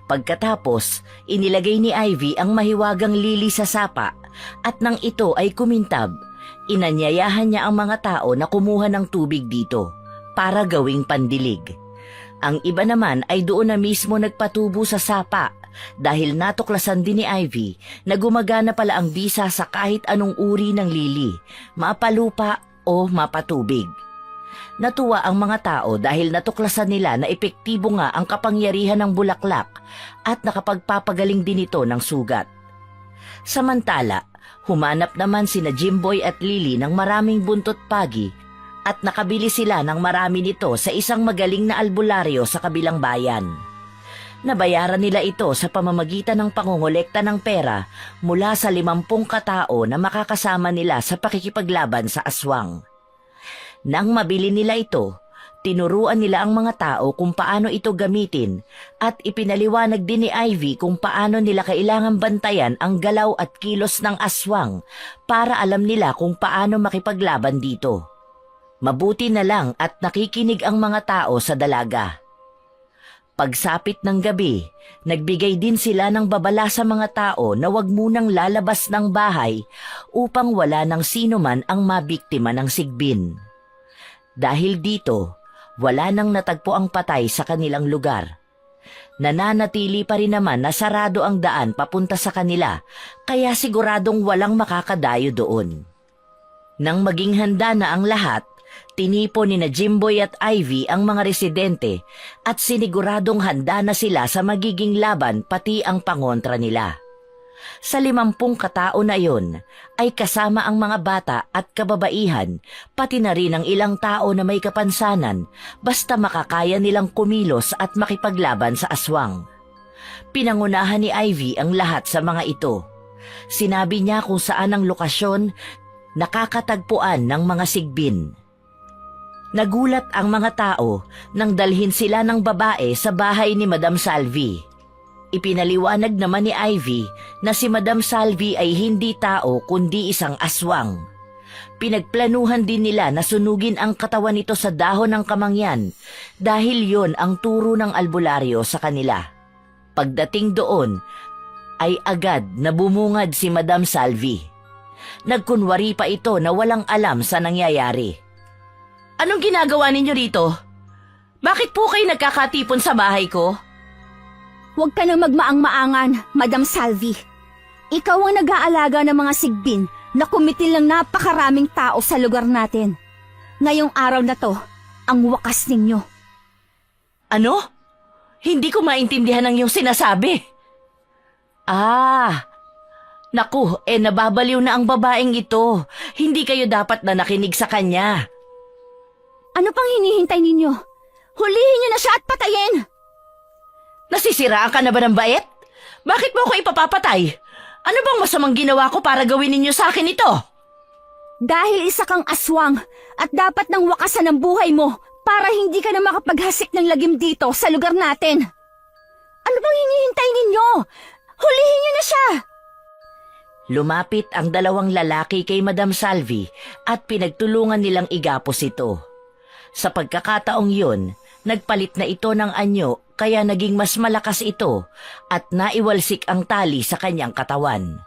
Pagkatapos, inilagay ni Ivy ang mahiwagang lili sa sapa at nang ito ay kumintab, inanyayahan niya ang mga tao na kumuha ng tubig dito para gawing pandilig. Ang iba naman ay doon na mismo nagpatubo sa sapa dahil natuklasan din ni Ivy na gumagana pala ang bisa sa kahit anong uri ng lili, mapalupa o mapatubig. Natuwa ang mga tao dahil natuklasan nila na epektibo nga ang kapangyarihan ng bulaklak at nakapagpapagaling din ito ng sugat. Samantala, humanap naman sina Jimboy at Lily ng maraming buntot pagi at nakabili sila ng marami nito sa isang magaling na albularyo sa kabilang bayan. Nabayaran nila ito sa pamamagitan ng pangongolekta ng pera mula sa 50 katao na makakasama nila sa pakikipaglaban sa aswang. Nang mabili nila ito, tinuruan nila ang mga tao kung paano ito gamitin at ipinaliwanag din ni Ivy kung paano nila kailangang bantayan ang galaw at kilos ng aswang para alam nila kung paano makipaglaban dito. Mabuti na lang at nakikinig ang mga tao sa dalaga. Pagsapit ng gabi, nagbigay din sila ng babala sa mga tao na wag munang lalabas ng bahay upang wala ng sino man ang mabiktima ng sigbin. Dahil dito, wala nang natagpo ang patay sa kanilang lugar. Nananatili pa rin naman na sarado ang daan papunta sa kanila, kaya siguradong walang makakadayo doon. Nang maging handa na ang lahat, Tinipo ni na Jimboy at Ivy ang mga residente at siniguradong handa na sila sa magiging laban pati ang pangontra nila. Sa 50 katao na yon ay kasama ang mga bata at kababaihan, pati na rin ang ilang tao na may kapansanan basta makakaya nilang kumilos at makipaglaban sa aswang. Pinangunahan ni Ivy ang lahat sa mga ito. Sinabi niya kung saan ang lokasyon nakakatagpuan ng mga sigbin. Nagulat ang mga tao nang dalhin sila ng babae sa bahay ni Madam Salvi. Ipinaliwanag naman ni Ivy na si Madam Salvi ay hindi tao kundi isang aswang. Pinagplanuhan din nila na sunugin ang katawan nito sa dahon ng kamangyan dahil yon ang turo ng albularyo sa kanila. Pagdating doon ay agad na bumungad si Madam Salvi. Nagkunwari pa ito na walang alam sa nangyayari. Anong ginagawa ninyo rito? Bakit po kayo nagkakatipon sa bahay ko? Huwag ka nang magmaang-maangan, Madam Salvi. Ikaw ang nag-aalaga ng mga sigbin na kumitil ng napakaraming tao sa lugar natin. Ngayong araw na to, ang wakas ninyo. Ano? Hindi ko maintindihan ang iyong sinasabi. Naku, nababaliw na ang babaeng ito. Hindi kayo dapat na nakinig sa kanya. Ano pang hinihintay ninyo? Hulihin niyo na siya at patayin! Nasisiraan ka na ba ng bait? Bakit mo ako ipapapatay? Ano bang masamang ginawa ko para gawin ninyo sa akin ito? Dahil isa kang aswang at dapat nang wakasan ang buhay mo para hindi ka na makapaghasik ng lagim dito sa lugar natin. Ano bang hinihintay ninyo? Hulihin niyo na siya! Lumapit ang 2 lalaki kay Madam Salvi at pinagtulungan nilang igapos ito. Sa pagkakataong yun, nagpalit na ito ng anyo kaya naging mas malakas ito at naiwalsik ang tali sa kanyang katawan.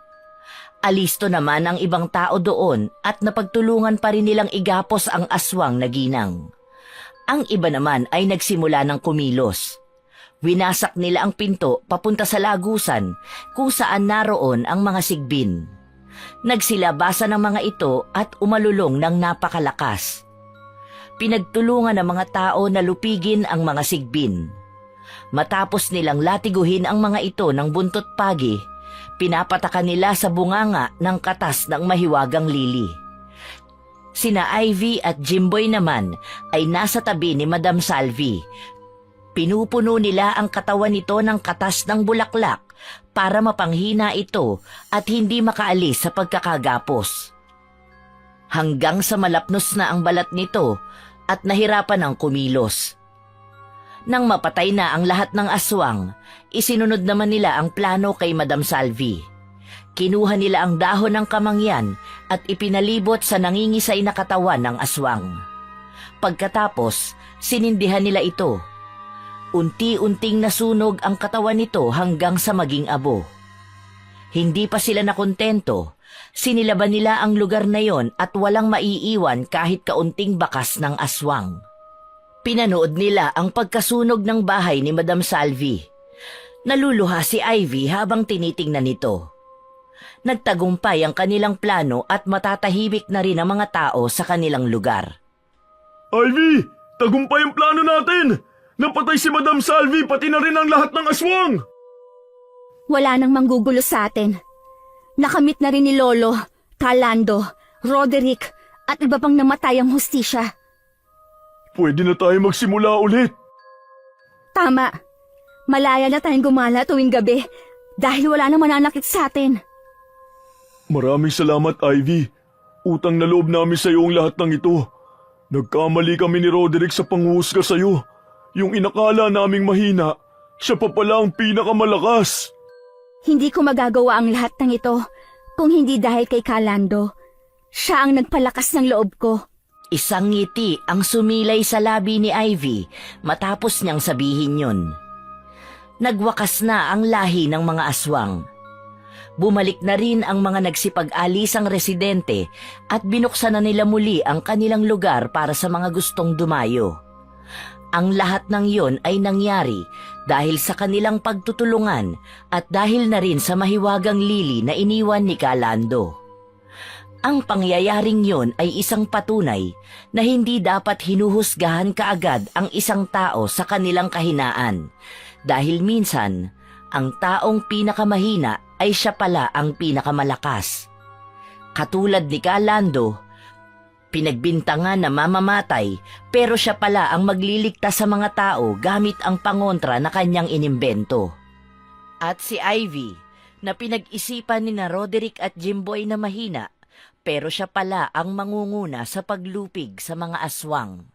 Alisto naman ang ibang tao doon at napagtulungan pa rin nilang igapos ang aswang na ginang. Ang iba naman ay nagsimula ng kumilos. Winasak nila ang pinto papunta sa lagusan kung saan naroon ang mga sigbin. Nagsilabasan ang mga ito at umalulong ng napakalakas. Pinagtulungan ng mga tao na lupigin ang mga sigbin. Matapos nilang latiguhin ang mga ito ng buntot pagi, pinapatakan nila sa bunganga ng katas ng mahiwagang lili. Sina Ivy at Jimboy naman ay nasa tabi ni Madam Salvi. Pinupuno nila ang katawan nito ng katas ng bulaklak para mapanghina ito at hindi makaalis sa pagkakagapos. Hanggang sa malapnos na ang balat nito at nahirapan ng kumilos. Nang mapatay na ang lahat ng aswang, isinunod naman nila ang plano kay Madam Salvi. Kinuha nila ang dahon ng kamangyan at ipinalibot sa nangingisay na katawan ng aswang. Pagkatapos, sinindihan nila ito. Unti-unting nasunog ang katawan nito hanggang sa maging abo. Hindi pa sila nakontento. Sinilaban nila ang lugar na yon at walang maiiwan kahit kaunting bakas ng aswang. Pinanood nila ang pagkasunog ng bahay ni Madam Salvi. Naluluha si Ivy habang tinitingnan nito. Nagtagumpay ang kanilang plano at matatahimik na rin ang mga tao sa kanilang lugar. Ivy! Tagumpay ang plano natin! Napatay si Madam Salvi pati na rin ang lahat ng aswang! Wala nang manggugulo sa atin. Nakamit na rin ni Lolo, Calando, Roderick at iba pang namatay ang hustisya. Pwede na tayo magsimula ulit. Tama. Malaya na tayong gumala tuwing gabi dahil wala nang mananakit sa atin. Maraming salamat, Ivy. Utang na loob namin sa iyo ang lahat ng ito. Nagkamali kami ni Roderick sa panghuhusga sa iyo. Yung inakala naming mahina, siya pa pala ang pinakamalakas. Hindi ko magagawa ang lahat ng ito kung hindi dahil kay Calando. Siya ang nagpalakas ng loob ko. Isang ngiti ang sumilay sa labi ni Ivy matapos niyang sabihin yun. Nagwakas na ang lahi ng mga aswang. Bumalik na rin ang mga nagsipag-alisang residente at binuksan na nila muli ang kanilang lugar para sa mga gustong dumayo. Ang lahat ng yon ay nangyari dahil sa kanilang pagtutulungan at dahil na rin sa mahiwagang lili na iniwan ni Calando. Ang pangyayaring yon ay isang patunay na hindi dapat hinuhusgahan kaagad ang isang tao sa kanilang kahinaan dahil minsan ang taong pinakamahina ay siya pala ang pinakamalakas. Katulad ni Kalando, pinagbintangan na mamamatay pero siya pala ang magliligtas sa mga tao gamit ang pangontra na kanyang inimbento. At si Ivy, na pinag-isipan ni na Roderick at Jimboy na mahina, pero siya pala ang mangunguna sa paglupig sa mga aswang.